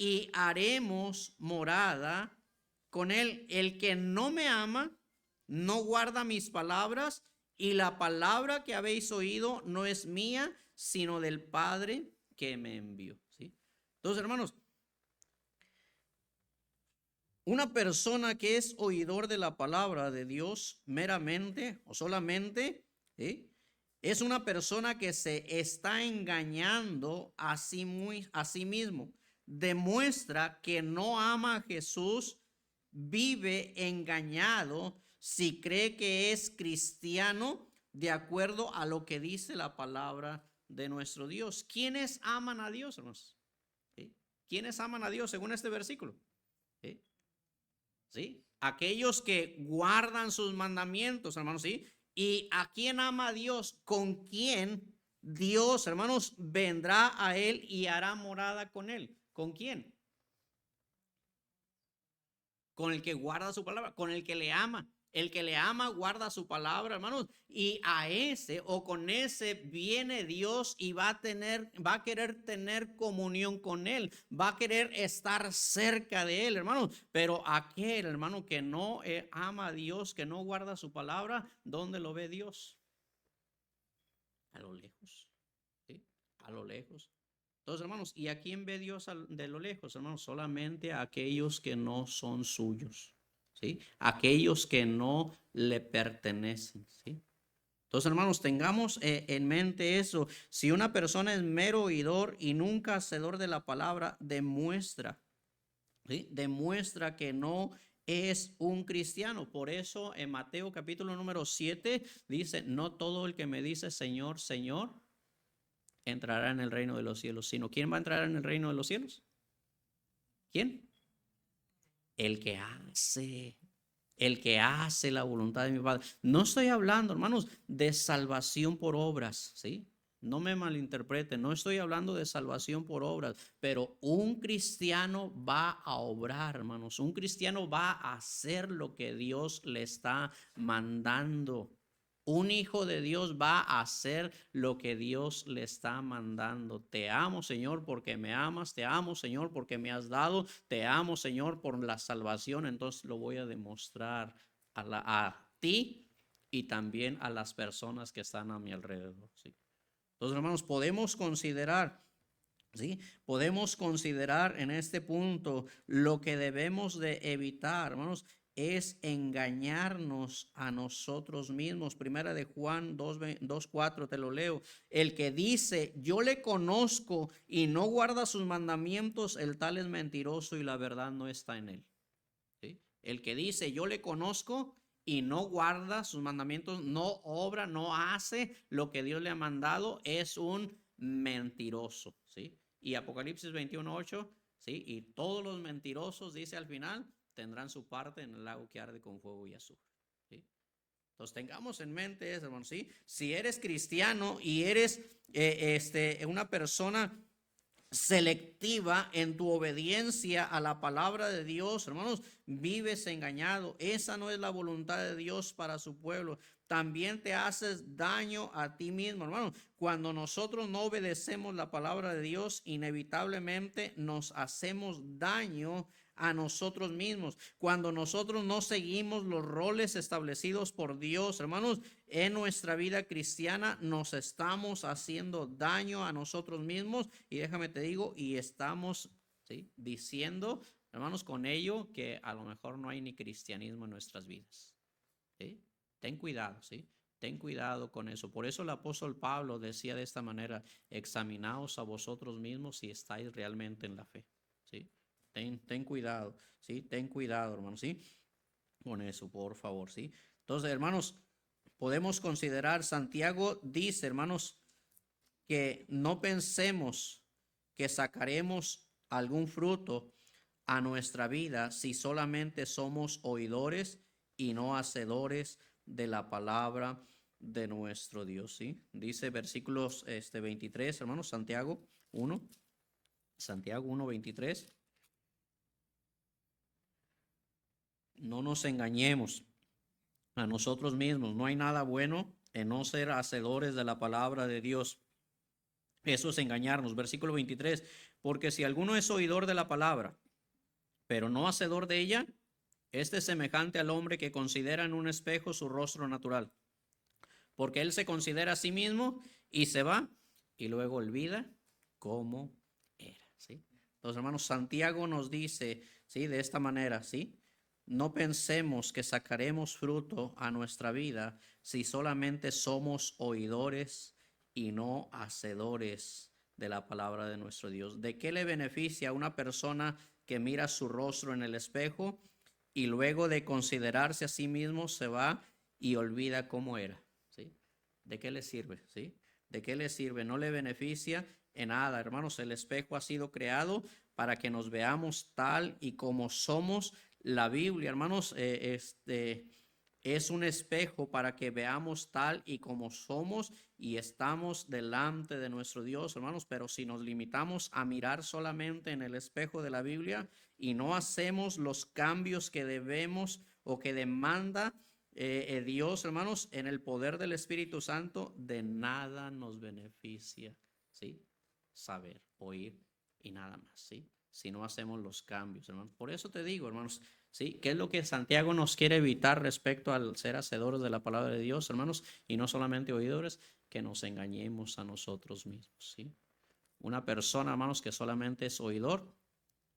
y haremos morada con él. El que no me ama, no guarda mis palabras, y la palabra que habéis oído no es mía, sino del Padre que me envió. ¿Sí? Entonces, hermanos, una persona que es oidor de la palabra de Dios meramente o solamente, ¿sí?, es una persona que se está engañando a sí mismo. Demuestra que no ama a Jesús, vive engañado si cree que es cristiano de acuerdo a lo que dice la palabra de nuestro Dios. ¿Quiénes aman a Dios, hermanos? ¿Sí? ¿Quiénes aman a Dios según este versículo? ¿Sí? ¿Sí? Aquellos que guardan sus mandamientos, hermanos, ¿sí? ¿Y a quién ama a Dios? ¿Con quién Dios, hermanos, vendrá a él y hará morada con él? ¿Con quién? Con el que guarda su palabra, con el que le ama. El que le ama guarda su palabra, hermanos, y a ese o con ese viene Dios y va a querer tener comunión con él, va a querer estar cerca de él, hermanos. Pero aquel hermano que no ama a Dios, que no guarda su palabra, ¿dónde lo ve Dios? A lo lejos, ¿sí? A lo lejos. Entonces, hermanos, ¿y a quién ve Dios de lo lejos, hermanos? Solamente a aquellos que no son suyos, ¿sí? Aquellos que no le pertenecen, ¿sí? Entonces, hermanos, tengamos en mente eso. Si una persona es mero oidor y nunca hacedor de la palabra, demuestra, ¿sí?, demuestra que no es un cristiano. Por eso en Mateo capítulo número 7 dice, no todo el que me dice Señor, Señor, entrará en el reino de los cielos, sino ¿quién va a entrar en el reino de los cielos? ¿Quién? El que hace la voluntad de mi Padre. No estoy hablando, hermanos, de salvación por obras, ¿sí? No me malinterpreten, no estoy hablando de salvación por obras, pero un cristiano va a obrar, hermanos. Un cristiano va a hacer lo que Dios le está mandando. Un hijo de Dios va a hacer lo que Dios le está mandando. Te amo, Señor, porque me amas. Te amo, Señor, porque me has dado. Te amo, Señor, por la salvación. Entonces lo voy a demostrar a ti y también a las personas que están a mi alrededor. ¿Sí? Entonces, hermanos, podemos considerar, ¿sí?, podemos considerar en este punto lo que debemos de evitar, hermanos, es engañarnos a nosotros mismos. Primera de Juan 2:4, te lo leo. El que dice, yo le conozco y no guarda sus mandamientos, el tal es mentiroso y la verdad no está en él. ¿Sí? El que dice, yo le conozco y no guarda sus mandamientos, no obra, no hace lo que Dios le ha mandado, es un mentiroso. ¿Sí? Y Apocalipsis 21:8, ¿sí?, y todos los mentirosos, dice al final, tendrán su parte en el lago que arde con fuego y azufre. ¿Sí? Entonces tengamos en mente eso, hermanos, ¿sí? Si eres cristiano y eres una persona selectiva en tu obediencia a la palabra de Dios, hermanos, vives engañado. Esa no es la voluntad de Dios para su pueblo. También te haces daño a ti mismo, hermano. Cuando nosotros no obedecemos la palabra de Dios, inevitablemente nos hacemos daño a nosotros mismos. Cuando nosotros no seguimos los roles establecidos por Dios, hermanos, en nuestra vida cristiana nos estamos haciendo daño a nosotros mismos. Y déjame te digo, y estamos, ¿sí?, diciendo, hermanos, con ello que a lo mejor no hay ni cristianismo en nuestras vidas. ¿Sí? Ten cuidado, ¿sí? Ten cuidado con eso. Por eso el apóstol Pablo decía de esta manera: examinaos a vosotros mismos si estáis realmente en la fe, ¿sí? Ten cuidado, ¿sí? Ten cuidado, hermanos, ¿sí? Con eso, por favor, ¿sí? Entonces, hermanos, podemos considerar, Santiago dice, hermanos, que no pensemos que sacaremos algún fruto a nuestra vida si solamente somos oidores y no hacedores de la palabra de nuestro Dios, ¿sí? Dice versículos 23, hermanos, Santiago 1, 23. No nos engañemos a nosotros mismos. No hay nada bueno en no ser hacedores de la palabra de Dios. Eso es engañarnos. Versículo 23. Porque si alguno es oidor de la palabra, pero no hacedor de ella, este es semejante al hombre que considera en un espejo su rostro natural. Porque él se considera a sí mismo y se va y luego olvida cómo era, ¿sí? Entonces, hermanos, Santiago nos dice, ¿sí?, de esta manera, ¿sí? No pensemos que sacaremos fruto a nuestra vida si solamente somos oidores y no hacedores de la palabra de nuestro Dios. ¿De qué le beneficia a una persona que mira su rostro en el espejo y luego de considerarse a sí mismo se va y olvida cómo era? ¿Sí? ¿De qué le sirve? ¿Sí? ¿De qué le sirve? No le beneficia en nada, hermanos. El espejo ha sido creado para que nos veamos tal y como somos. La Biblia, hermanos, es un espejo para que veamos tal y como somos y estamos delante de nuestro Dios, hermanos. Pero si nos limitamos a mirar solamente en el espejo de la Biblia y no hacemos los cambios que debemos o que demanda Dios, hermanos, en el poder del Espíritu Santo, de nada nos beneficia, ¿sí?, saber, oír y nada más, ¿sí?, si no hacemos los cambios, hermanos. Por eso te digo, hermanos, ¿sí?, ¿qué es lo que Santiago nos quiere evitar respecto al ser hacedores de la palabra de Dios, hermanos? Y no solamente oidores, que nos engañemos a nosotros mismos, ¿sí? Una persona, hermanos, que solamente es oidor,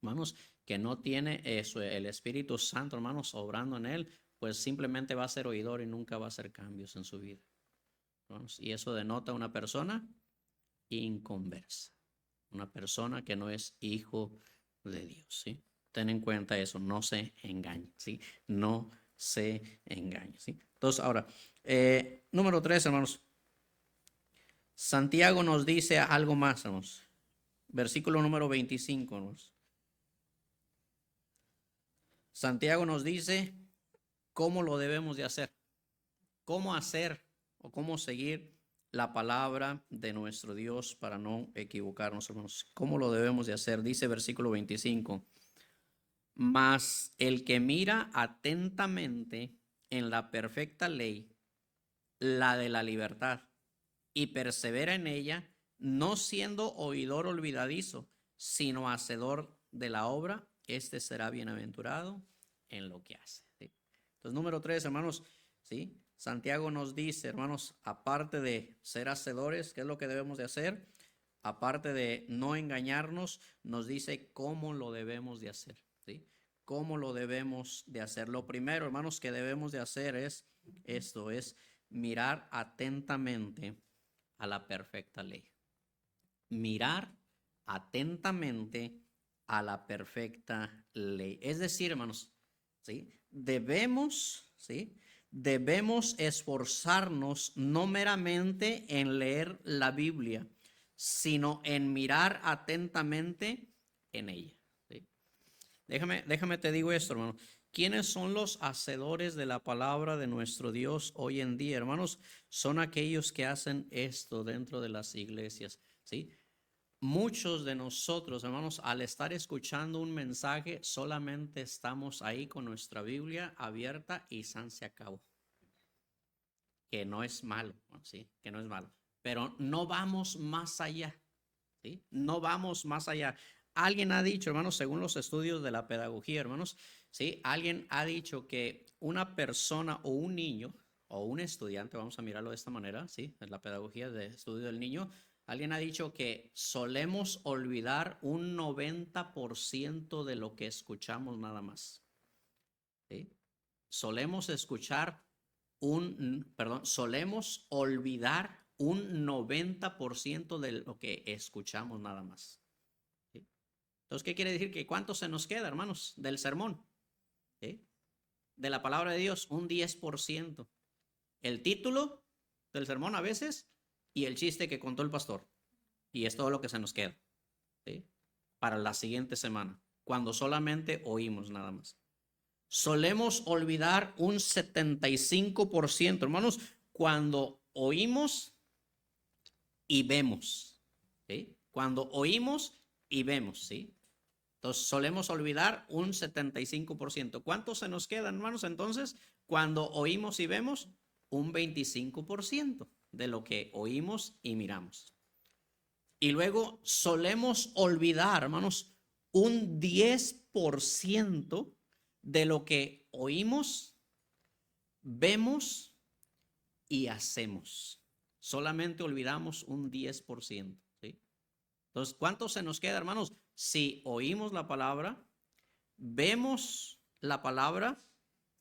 hermanos, que no tiene el Espíritu Santo, hermanos, obrando en él, pues simplemente va a ser oidor y nunca va a hacer cambios en su vida, hermanos. Y eso denota una persona inconversa, una persona que no es hijo de Dios, ¿sí? Ten en cuenta eso, no se engañe, ¿sí? No se engañe, ¿sí? Entonces, ahora, número 3, hermanos. Santiago nos dice algo más, hermanos. Versículo número 25, hermanos. Santiago nos dice cómo lo debemos de hacer, cómo hacer o cómo seguir la palabra de nuestro Dios para no equivocarnos, hermanos. ¿Cómo lo debemos de hacer? Dice versículo 25. Mas el que mira atentamente en la perfecta ley, la de la libertad, y persevera en ella, no siendo oidor olvidadizo, sino hacedor de la obra, este será bienaventurado en lo que hace, ¿sí? Entonces, número 3, hermanos, ¿sí? Santiago nos dice, hermanos, aparte de ser hacedores, ¿qué es lo que debemos de hacer? Aparte de no engañarnos, nos dice cómo lo debemos de hacer, ¿sí? ¿Cómo lo debemos de hacer? Lo primero, hermanos, que debemos de hacer es esto, es mirar atentamente a la perfecta ley. Mirar atentamente a la perfecta ley. Es decir, hermanos, ¿sí?, debemos esforzarnos no meramente en leer la Biblia, sino en mirar atentamente en ella, ¿sí? Déjame te digo esto, hermano. ¿Quiénes son los hacedores de la palabra de nuestro Dios hoy en día, hermanos? Son aquellos que hacen esto dentro de las iglesias, ¿sí? Muchos de nosotros, hermanos, al estar escuchando un mensaje, solamente estamos ahí con nuestra Biblia abierta y se acabó. Que no es malo, ¿sí? Que no es malo. Pero no vamos más allá, ¿sí? No vamos más allá. Alguien ha dicho, hermanos, según los estudios de la pedagogía, hermanos, ¿sí? Alguien ha dicho que una persona o un niño o un estudiante, vamos a mirarlo de esta manera, ¿sí? En la pedagogía de estudio del niño, alguien ha dicho que solemos olvidar un 90% de lo que escuchamos nada más, ¿sí? Solemos escuchar solemos olvidar un 90% de lo que escuchamos nada más. ¿Sí? Entonces, ¿qué quiere decir? Que ¿cuánto se nos queda, hermanos, del sermón? ¿Sí? De la palabra de Dios, un 10%. El título del sermón a veces y el chiste que contó el pastor. Y es todo lo que se nos queda, ¿sí? Para la siguiente semana, cuando solamente oímos nada más. Solemos olvidar un 75%, hermanos, cuando oímos y vemos, ¿sí? Cuando oímos y vemos, ¿sí? Entonces, solemos olvidar un 75%. ¿Cuánto se nos queda, hermanos? Entonces, cuando oímos y vemos, un 25% de lo que oímos y miramos. Y luego solemos olvidar, hermanos, un 10% de lo que oímos, vemos y hacemos. Solamente olvidamos un 10%, ¿sí? Entonces, ¿cuánto se nos queda, hermanos? Si oímos la palabra, vemos la palabra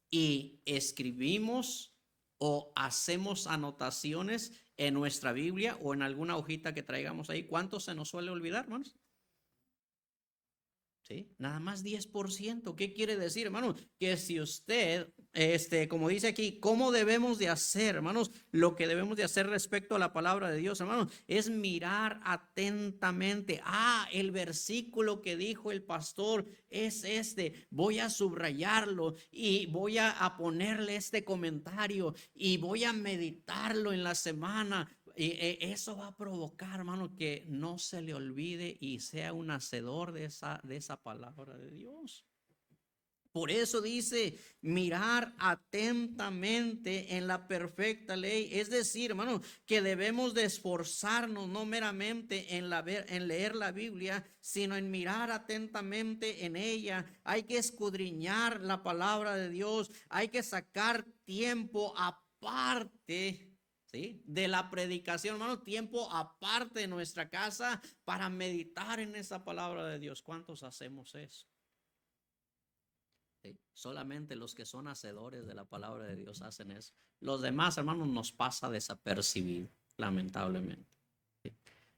y escribimos o hacemos anotaciones en nuestra Biblia o en alguna hojita que traigamos ahí, ¿cuánto se nos suele olvidar, hermanos? ¿Sí? Nada más 10%. ¿Qué quiere decir, hermanos? Que si usted, como dice aquí, ¿cómo debemos de hacer, hermanos? Lo que debemos de hacer respecto a la palabra de Dios, hermanos, es mirar atentamente. Ah, el versículo que dijo el pastor es este. Voy a subrayarlo y voy a ponerle este comentario y voy a meditarlo en la semana. Y eso va a provocar, hermano, que no se le olvide y sea un hacedor de esa palabra de Dios. Por eso dice mirar atentamente en la perfecta ley. Es decir, hermano, que debemos de esforzarnos no meramente en leer la Biblia, sino en mirar atentamente en ella. Hay que escudriñar la palabra de Dios. Hay que sacar tiempo aparte, ¿sí?, de la predicación, hermano, tiempo aparte de nuestra casa para meditar en esa palabra de Dios. ¿Cuántos hacemos eso? ¿Sí? Solamente los que son hacedores de la palabra de Dios hacen eso. Los demás, hermanos, nos pasa desapercibido, lamentablemente. ¿Sí?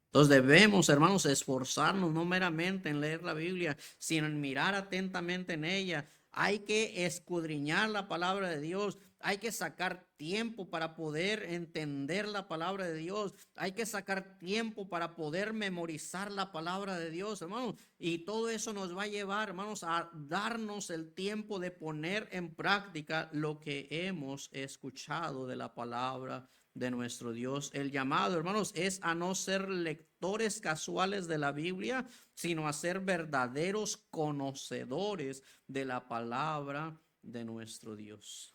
Entonces debemos, hermanos, esforzarnos no meramente en leer la Biblia, sino en mirar atentamente en ella. Hay que escudriñar la palabra de Dios. Hay que sacar tiempo para poder entender la palabra de Dios. Hay que sacar tiempo para poder memorizar la palabra de Dios, hermanos. Y todo eso nos va a llevar, hermanos, a darnos el tiempo de poner en práctica lo que hemos escuchado de la palabra de nuestro Dios. El llamado, hermanos, es a no ser lectores casuales de la Biblia, sino a ser verdaderos conocedores de la palabra de nuestro Dios.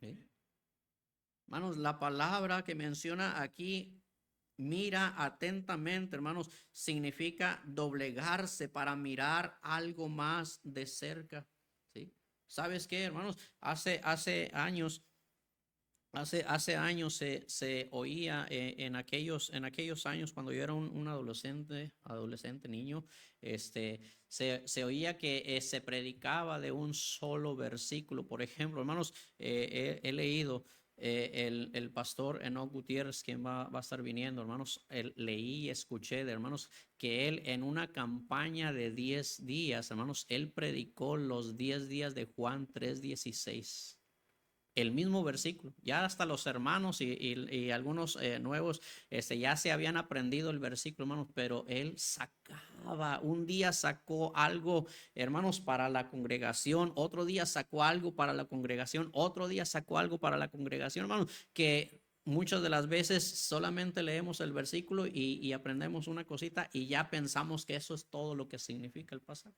¿Sí? Hermanos, la palabra que menciona aquí, mira atentamente, hermanos, significa doblegarse para mirar algo más de cerca. ¿Sí? ¿Sabes qué, hermanos? Hace años se oía en aquellos años cuando yo era un adolescente niño, se oía que se predicaba de un solo versículo. Por ejemplo, hermanos, he leído el pastor Enoch Gutiérrez, quien va a estar viniendo, hermanos, leí y escuché de hermanos que él en una campaña de 10 días, hermanos, él predicó los 10 días de Juan 3:16. el mismo versículo. Ya hasta los hermanos y algunos nuevos ya se habían aprendido el versículo, hermanos, pero él sacaba, un día sacó algo, hermanos, para la congregación, otro día sacó algo para la congregación, otro día sacó algo para la congregación, hermanos, que muchas de las veces solamente leemos el versículo y aprendemos una cosita y ya pensamos que eso es todo lo que significa el pasaje.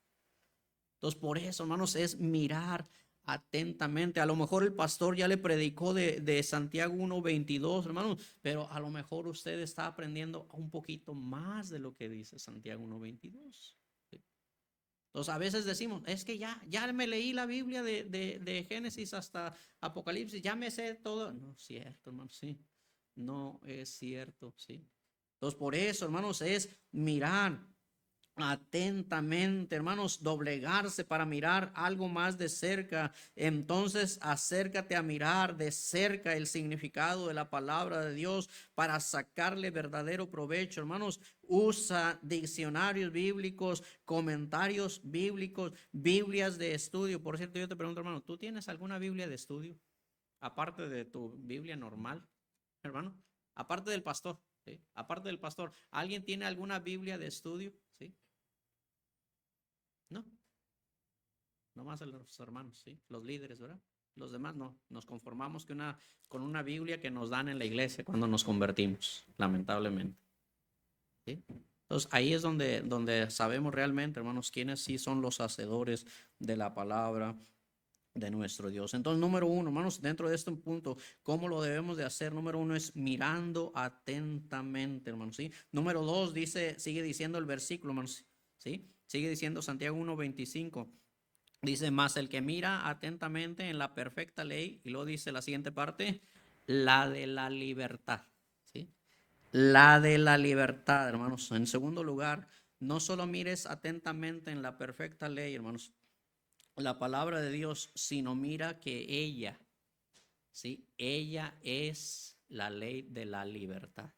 Entonces, por eso, hermanos, es mirar atentamente. A lo mejor el pastor ya le predicó de Santiago 1:22, hermanos, pero a lo mejor usted está aprendiendo un poquito más de lo que dice Santiago 1:22. ¿Sí? Entonces, a veces decimos, es que ya me leí la Biblia de Génesis hasta Apocalipsis, ya me sé todo. No es cierto, hermanos, sí. No es cierto, sí. Entonces, por eso, hermanos, es mirar atentamente, hermanos, doblegarse para mirar algo más de cerca. Entonces, acércate a mirar de cerca el significado de la palabra de Dios para sacarle verdadero provecho, hermanos. Usa diccionarios bíblicos, comentarios bíblicos, Biblias de estudio. Por cierto, yo te pregunto, hermano, ¿tú tienes alguna Biblia de estudio aparte de tu Biblia normal, hermano? Aparte del pastor, ¿sí? Aparte del pastor, ¿alguien tiene alguna Biblia de estudio? ¿Sí? No, nomás los hermanos, ¿sí? Los líderes, ¿verdad? Los demás no, nos conformamos con una Biblia que nos dan en la iglesia cuando nos convertimos, lamentablemente. ¿Sí? Entonces ahí es donde sabemos realmente, hermanos, quiénes sí son los hacedores de la palabra de nuestro Dios. Entonces, número uno, hermanos, dentro de este punto, ¿cómo lo debemos de hacer? Número uno es mirando atentamente, hermanos, ¿sí? Número dos, sigue diciendo el versículo, hermanos, ¿sí? Sigue diciendo Santiago 1:25. Dice, más el que mira atentamente en la perfecta ley, y luego dice la siguiente parte, la de la libertad, ¿sí? La de la libertad, hermanos. En segundo lugar, no solo mires atentamente en la perfecta ley, hermanos, la palabra de Dios, sino mira que ella, ¿sí? Ella es la ley de la libertad.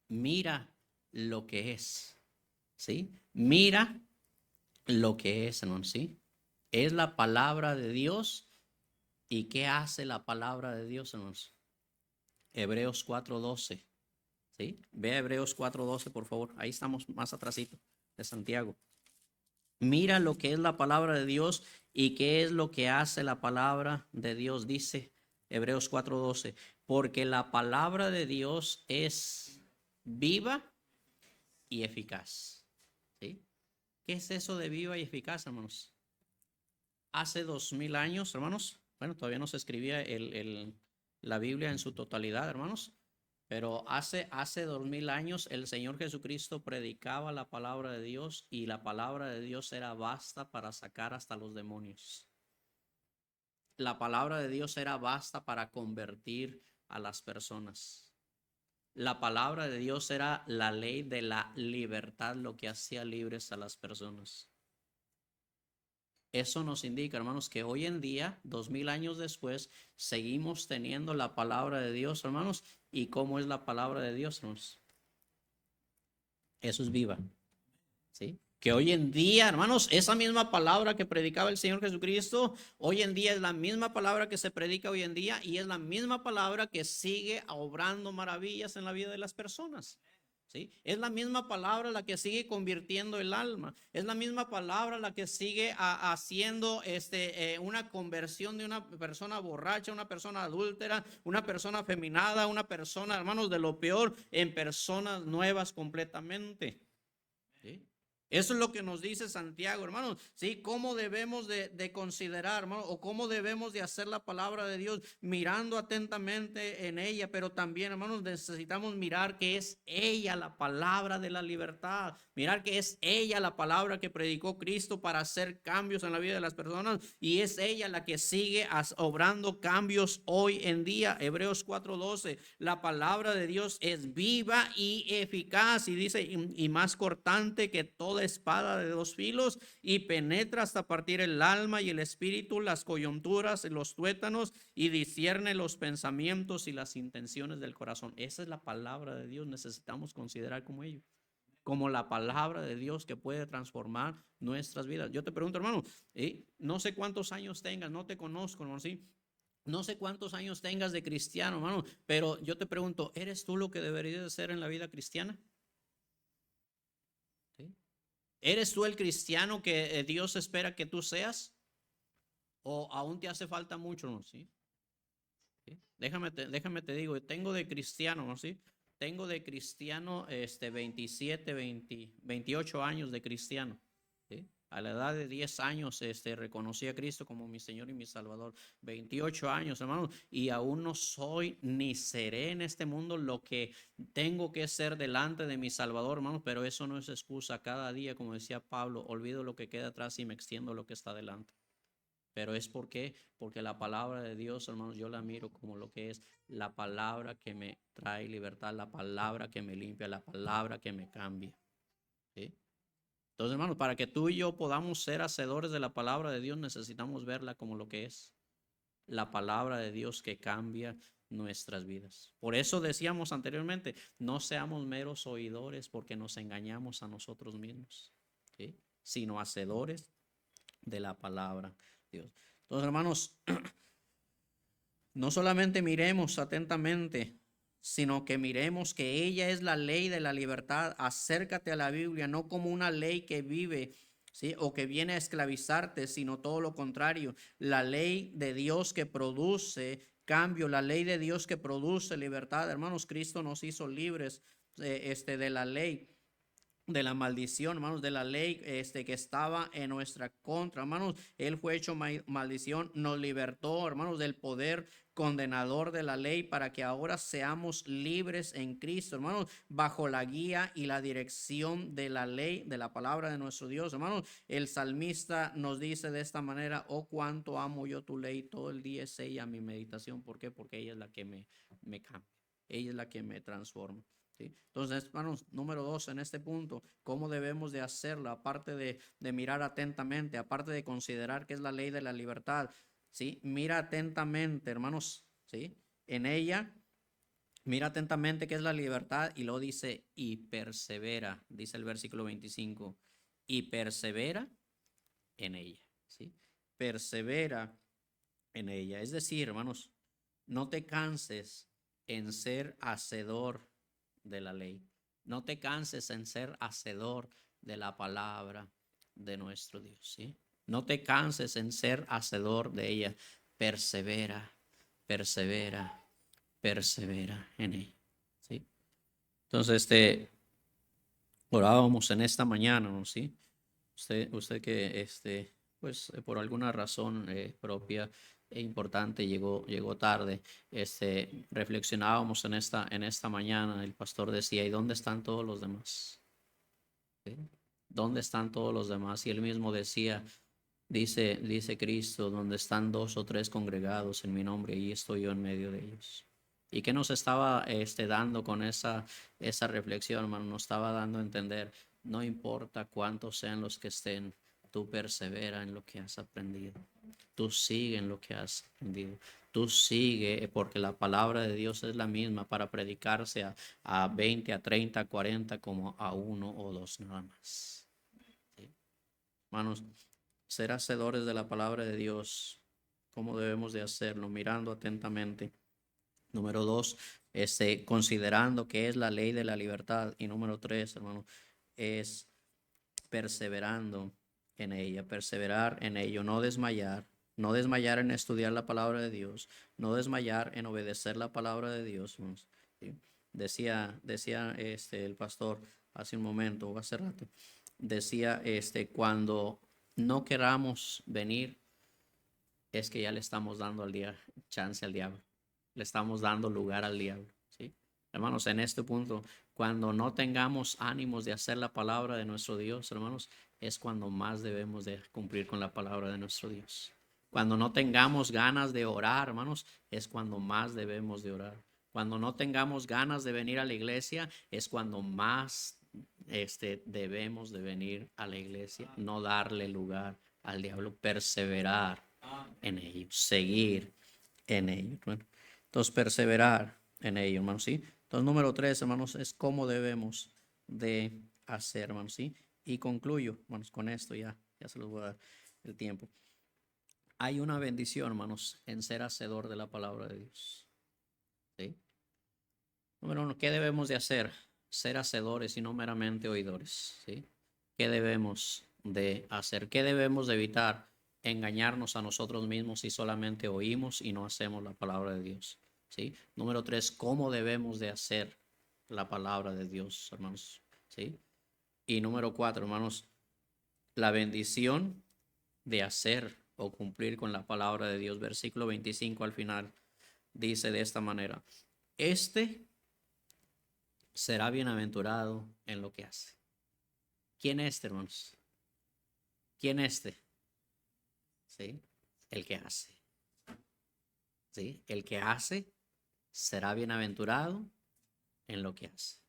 Mira lo que es, ¿sí? Mira lo que es, hermanos, ¿sí? Es la palabra de Dios. ¿Y qué hace la palabra de Dios, hermanos? Hebreos 4:12, ¿sí? Ve a Hebreos 4:12, por favor. Ahí estamos más atrásito de Santiago. Mira lo que es la palabra de Dios y qué es lo que hace la palabra de Dios. Dice Hebreos 4:12, porque la palabra de Dios es viva y eficaz, ¿sí? ¿Qué es eso de viva y eficaz, hermanos? Hace 2000 años, hermanos, bueno, todavía no se escribía la Biblia en su totalidad, hermanos, pero hace 2000 años el Señor Jesucristo predicaba la palabra de Dios y la palabra de Dios era basta para sacar hasta los demonios. La palabra de Dios era basta para convertir a las personas. La palabra de Dios era la ley de la libertad, lo que hacía libres a las personas. Eso nos indica, hermanos, que hoy en día, 2000 años después, seguimos teniendo la palabra de Dios, hermanos. ¿Y cómo es la palabra de Dios, hermanos? Eso es viva, ¿sí? Que hoy en día, hermanos, esa misma palabra que predicaba el Señor Jesucristo, hoy en día es la misma palabra que se predica hoy en día y es la misma palabra que sigue obrando maravillas en la vida de las personas. ¿Sí? Es la misma palabra la que sigue convirtiendo el alma. Es la misma palabra la que sigue haciendo una conversión de una persona borracha, una persona adúltera, una persona afeminada, una persona, hermanos, de lo peor, en personas nuevas completamente. ¿Sí? Eso es lo que nos dice Santiago, hermanos. ¿Sí? ¿Cómo debemos de considerar, hermano? O cómo debemos de hacer la palabra de Dios mirando atentamente en ella. Pero también, hermanos, necesitamos mirar que es ella la palabra de la libertad. Mirar que es ella la palabra que predicó Cristo para hacer cambios en la vida de las personas. Y es ella la que sigue obrando cambios hoy en día. Hebreos 4:12. La palabra de Dios es viva y eficaz. Y dice, y más cortante que toda espada de dos filos, y penetra hasta partir el alma y el espíritu, las coyunturas y los tuétanos, y discierne los pensamientos y las intenciones del corazón. Esa es la palabra de Dios. Necesitamos considerar como ello, como la palabra de Dios que puede transformar nuestras vidas. Yo te pregunto, hermano, no sé cuántos años tengas, no te conozco, hermano, ¿sí? No sé cuántos años tengas de cristiano, hermano, pero yo te pregunto, ¿eres tú lo que deberías de ser en la vida cristiana? ¿Sí? ¿Eres tú el cristiano que Dios espera que tú seas? ¿O aún te hace falta mucho, no? ¿Sí? ¿Sí? Déjame te digo, tengo de cristiano, ¿no? ¿Sí? Tengo de cristiano 27, 20, 28 años de cristiano. ¿Sí? A la edad de 10 años reconocí a Cristo como mi Señor y mi Salvador. 28 años, hermano, y aún no soy ni seré en este mundo lo que tengo que ser delante de mi Salvador, hermano, pero eso no es excusa. Cada día, como decía Pablo, olvido lo que queda atrás y me extiendo lo que está delante. Pero es porque la palabra de Dios, hermanos, yo la miro como lo que es la palabra que me trae libertad, la palabra que me limpia, la palabra que me cambia. ¿Sí? Entonces, hermanos, para que tú y yo podamos ser hacedores de la palabra de Dios, necesitamos verla como lo que es la palabra de Dios que cambia nuestras vidas. Por eso decíamos anteriormente, no seamos meros oidores porque nos engañamos a nosotros mismos, ¿sí? Sino hacedores de la palabra de Dios. Entonces, hermanos, no solamente miremos atentamente, sino que miremos que ella es la ley de la libertad. Acércate a la Biblia, no como una ley que vive, ¿sí? O que viene a esclavizarte, sino todo lo contrario. La ley de Dios que produce cambio, la ley de Dios que produce libertad. Hermanos, Cristo nos hizo libres de la ley, de la maldición, hermanos, de la ley que estaba en nuestra contra, hermanos. Él fue hecho maldición, nos libertó, hermanos, del poder condenador de la ley para que ahora seamos libres en Cristo, hermanos, bajo la guía y la dirección de la ley, de la palabra de nuestro Dios, hermanos. El salmista nos dice de esta manera: oh, cuánto amo yo tu ley, todo el día es ella mi meditación. ¿Por qué? Porque ella es la que me cambia, ella es la que me transforma. ¿Sí? Entonces, hermanos, número 2 en este punto, ¿cómo debemos de hacerlo? Aparte de mirar atentamente, aparte de considerar que es la ley de la libertad, ¿sí? Mira atentamente, hermanos, ¿sí? En ella, mira atentamente que es la libertad, y lo dice, y persevera, dice el versículo 25, y persevera en ella, ¿sí? Persevera en ella. Es decir, hermanos, no te canses en ser hacedor de la ley. No te canses en ser hacedor de la palabra de nuestro Dios, ¿sí? No te canses en ser hacedor de ella. Persevera, persevera, persevera en ella, ¿sí? Entonces, orábamos en esta mañana, ¿no? ¿Sí? Usted que pues por alguna razón propia e importante llegó tarde. Reflexionábamos en esta mañana. El pastor decía: ¿y dónde están todos los demás? ¿Sí? ¿Dónde están todos los demás? Y él mismo decía, dice Cristo: donde están dos o tres congregados en mi nombre, y estoy yo en medio de ellos. ¿Y qué nos estaba dando con esa reflexión, hermano? Nos estaba dando a entender: no importa cuántos sean los que estén, tú persevera en lo que has aprendido. Tú sigue en lo que has aprendido. Tú sigue, porque la palabra de Dios es la misma para predicarse a 20, a 30, a 40, como a uno o dos nada más. ¿Sí? Hermanos, ser hacedores de la palabra de Dios, ¿cómo debemos de hacerlo? Mirando atentamente. Número 2, considerando que es la ley de la libertad. Y número 3, hermano, es perseverando en ella, perseverar en ello, no desmayar, no desmayar en estudiar la palabra de Dios, no desmayar en obedecer la palabra de Dios. ¿Sí? Decía el pastor hace un momento o hace rato, decía, cuando no queramos venir, es que ya le estamos dando chance al diablo, le estamos dando lugar al diablo, ¿sí? Hermanos, en este punto, cuando no tengamos ánimos de hacer la palabra de nuestro Dios, hermanos, es cuando más debemos de cumplir con la palabra de nuestro Dios. Cuando no tengamos ganas de orar, hermanos, es cuando más debemos de orar. Cuando no tengamos ganas de venir a la iglesia, es cuando más debemos de venir a la iglesia, no darle lugar al diablo, perseverar en ello, seguir en ello. Bueno, entonces, perseverar en ello, hermanos, ¿sí? Entonces, número 3, hermanos, es cómo debemos de hacer, hermanos, ¿sí? Y concluyo, hermanos, con esto ya se los voy a dar el tiempo. Hay una bendición, hermanos, en ser hacedor de la palabra de Dios. ¿Sí? Número uno, ¿qué debemos de hacer? Ser hacedores y no meramente oidores. ¿Sí? ¿Qué debemos de hacer? ¿Qué debemos de evitar? Engañarnos a nosotros mismos si solamente oímos y no hacemos la palabra de Dios. ¿Sí? Número tres, ¿cómo debemos de hacer la palabra de Dios, hermanos? ¿Sí? Y número cuatro, hermanos, la bendición de hacer o cumplir con la palabra de Dios. Versículo 25 al final dice de esta manera: Este será bienaventurado en lo que hace. ¿Quién es este, hermanos? ¿Quién es este? ¿Sí? El que hace. ¿Sí? El que hace será bienaventurado en lo que hace.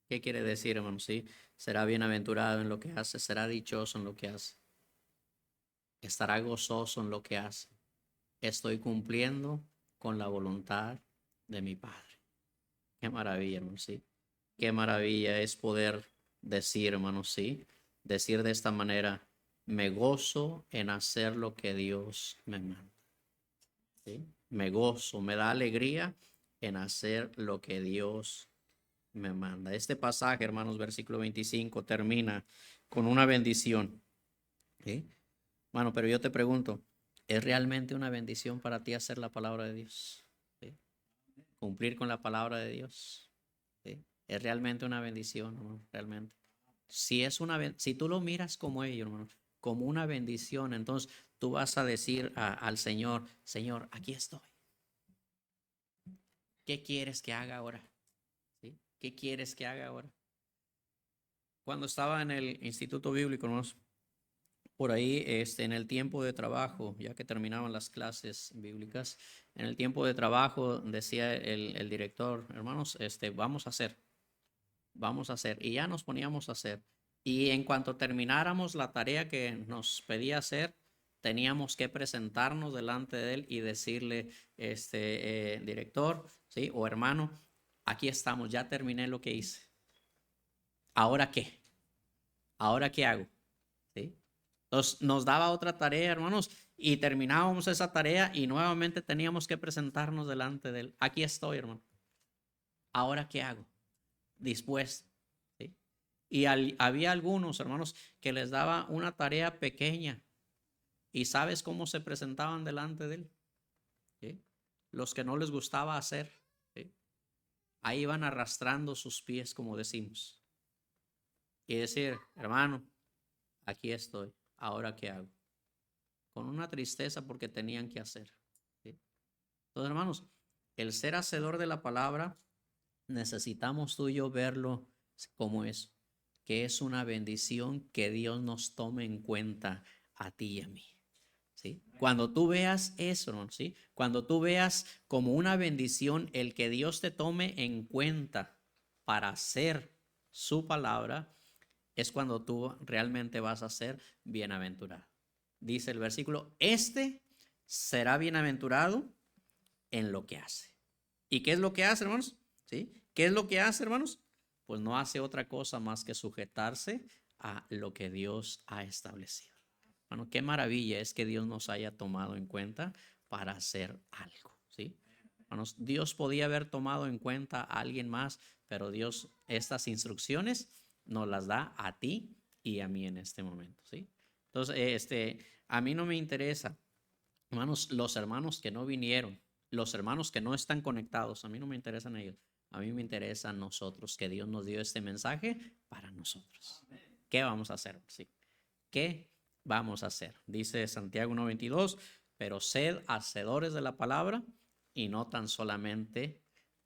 ¿Qué quiere decir, hermanos? ¿Sí? Será bienaventurado en lo que hace, será dichoso en lo que hace, estará gozoso en lo que hace. Estoy cumpliendo con la voluntad de mi Padre. Qué maravilla, hermanos, ¿sí? Qué maravilla es poder decir, hermanos, ¿sí? Decir de esta manera: me gozo en hacer lo que Dios me manda. ¿Sí? Me gozo, me da alegría en hacer lo que Dios me manda. Este pasaje, hermanos, versículo 25, termina con una bendición. ¿Sí? Bueno, pero yo te pregunto, ¿es realmente una bendición para ti hacer la palabra de Dios? ¿Sí? Cumplir con la palabra de Dios. ¿Sí? Es realmente una bendición, hermano, realmente. Si tú lo miras como ello, hermano, como una bendición, entonces tú vas a decir al Señor: Señor, aquí estoy. ¿Qué quieres que haga ahora? ¿Sí? ¿Qué quieres que haga ahora? Cuando estaba en el Instituto Bíblico, hermanos, por ahí, en el tiempo de trabajo, ya que terminaban las clases bíblicas, en el tiempo de trabajo decía el director: hermanos, vamos a hacer, y ya nos poníamos a hacer. Y en cuanto termináramos la tarea que nos pedía hacer, teníamos que presentarnos delante de él y decirle: director, ¿sí? O hermano, aquí estamos, ya terminé lo que hice. ¿Ahora qué? ¿Ahora qué hago? ¿Sí? Entonces nos daba otra tarea, hermanos, y terminábamos esa tarea y nuevamente teníamos que presentarnos delante de él. Aquí estoy, hermano. ¿Ahora qué hago? Dispuesto. ¿Sí? Y había algunos, hermanos, que les daba una tarea pequeña y ¿sabes cómo se presentaban delante de él? ¿Sí? Los que no les gustaba hacer. ¿Sí? Ahí iban arrastrando sus pies, como decimos, y decir: hermano, aquí estoy. ¿Ahora qué hago? Con una tristeza porque tenían que hacer. ¿Sí? Entonces, hermanos, el ser hacedor de la palabra, necesitamos tú y yo verlo como es, que es una bendición que Dios nos tome en cuenta a ti y a mí. ¿Sí? Cuando tú veas eso, hermano, ¿sí? Cuando tú veas como una bendición el que Dios te tome en cuenta para hacer su palabra, es cuando tú realmente vas a ser bienaventurado. Dice el versículo: este será bienaventurado en lo que hace. ¿Y qué es lo que hace, hermanos? ¿Sí? ¿Qué es lo que hace, hermanos? Pues no hace otra cosa más que sujetarse a lo que Dios ha establecido. Bueno, qué maravilla es que Dios nos haya tomado en cuenta para hacer algo, ¿sí? Hermanos, Dios podía haber tomado en cuenta a alguien más, pero Dios estas instrucciones nos las da a ti y a mí en este momento, ¿sí? Entonces, a mí no me interesa, hermanos, los hermanos que no vinieron, los hermanos que no están conectados, a mí no me interesan ellos. A mí me interesa a nosotros, que Dios nos dio este mensaje para nosotros. ¿Qué vamos a hacer? ¿Sí? ¿Qué vamos a hacer? Dice Santiago 1:22, pero sed hacedores de la palabra y no tan solamente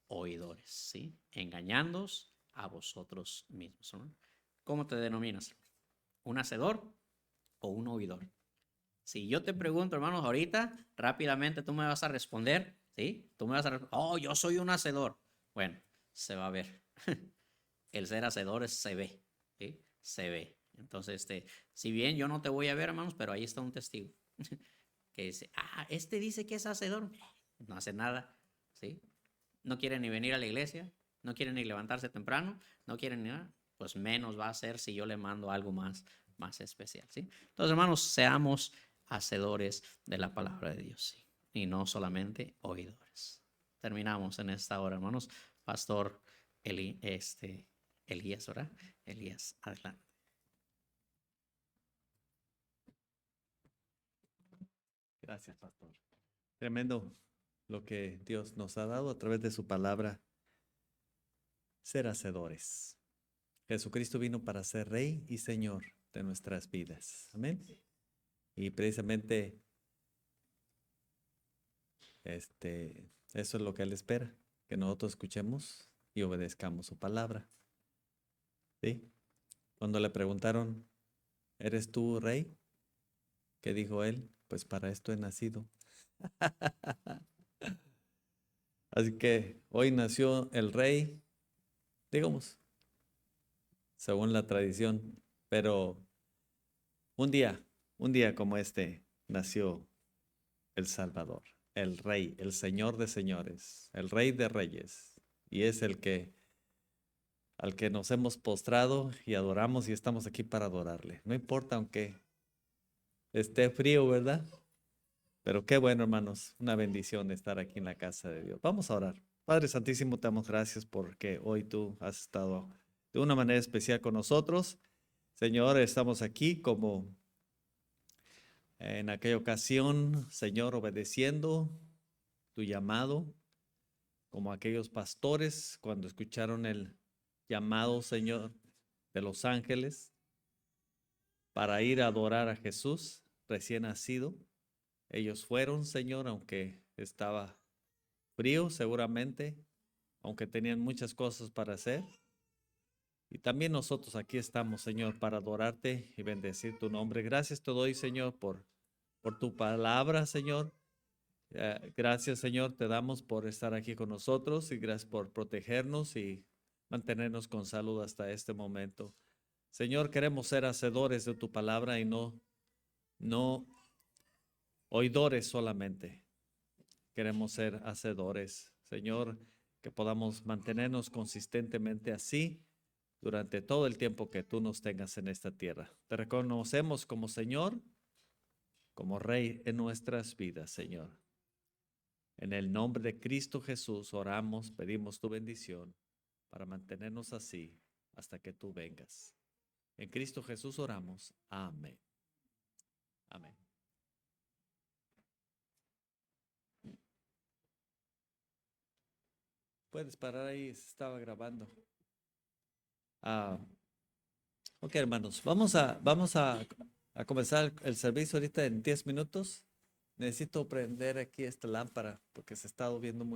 oidores, ¿sí? Engañándoos a vosotros mismos, ¿no? ¿Cómo te denominas? ¿Un hacedor o un oidor? Si yo te pregunto, hermanos, ahorita, rápidamente tú me vas a responder, ¿sí? Tú me vas a responder: oh, yo soy un hacedor. Bueno, se va a ver. El ser hacedor se ve, ¿sí? Se ve. Entonces, si bien yo no te voy a ver, hermanos, pero ahí está un testigo que dice: dice que es hacedor. No hace nada, ¿sí? No quiere ni venir a la iglesia, no quiere ni levantarse temprano, no quiere ni nada. Pues menos va a ser si yo le mando algo más especial, ¿sí? Entonces, hermanos, seamos hacedores de la palabra de Dios y no solamente oidores. Terminamos en esta hora, hermanos. Pastor Elías, ¿verdad? Elías, adelante. Gracias, pastor. Tremendo lo que Dios nos ha dado a través de su palabra. Ser hacedores. Jesucristo vino para ser Rey y Señor de nuestras vidas. Amén. Y precisamente eso es lo que Él espera, que nosotros escuchemos y obedezcamos su palabra. ¿Sí? Cuando le preguntaron, ¿eres tú Rey? ¿Qué dijo Él? Pues para esto he nacido. Así que hoy nació el Rey, digamos, según la tradición, pero un día como este, nació el Salvador, el Rey, el Señor de señores, el Rey de reyes, y es al que nos hemos postrado y adoramos y estamos aquí para adorarle. No importa aunque esté frío, ¿verdad? Pero qué bueno, hermanos, una bendición estar aquí en la casa de Dios. Vamos a orar. Padre Santísimo, te damos gracias porque hoy tú has estado de una manera especial con nosotros. Señor, estamos aquí como en aquella ocasión, Señor, obedeciendo tu llamado, como aquellos pastores cuando escucharon el llamado, Señor, de los ángeles para ir a adorar a Jesús recién nacido. Ellos fueron, Señor, aunque estaba frío seguramente, aunque tenían muchas cosas para hacer. Y también nosotros aquí estamos, Señor, para adorarte y bendecir tu nombre. Gracias te doy, Señor, por tu palabra, Señor. Gracias, Señor, te damos por estar aquí con nosotros y gracias por protegernos y mantenernos con salud hasta este momento. Señor, queremos ser hacedores de tu palabra y no oidores solamente. Queremos ser hacedores, Señor, que podamos mantenernos consistentemente así durante todo el tiempo que tú nos tengas en esta tierra. Te reconocemos como Señor, como Rey en nuestras vidas, Señor. En el nombre de Cristo Jesús oramos, pedimos tu bendición para mantenernos así hasta que tú vengas. En Cristo Jesús oramos. Amén. Amén. Puedes parar ahí, se estaba grabando. Ok, hermanos, vamos a comenzar el servicio ahorita en 10 minutos. Necesito prender aquí esta lámpara porque se está viendo muy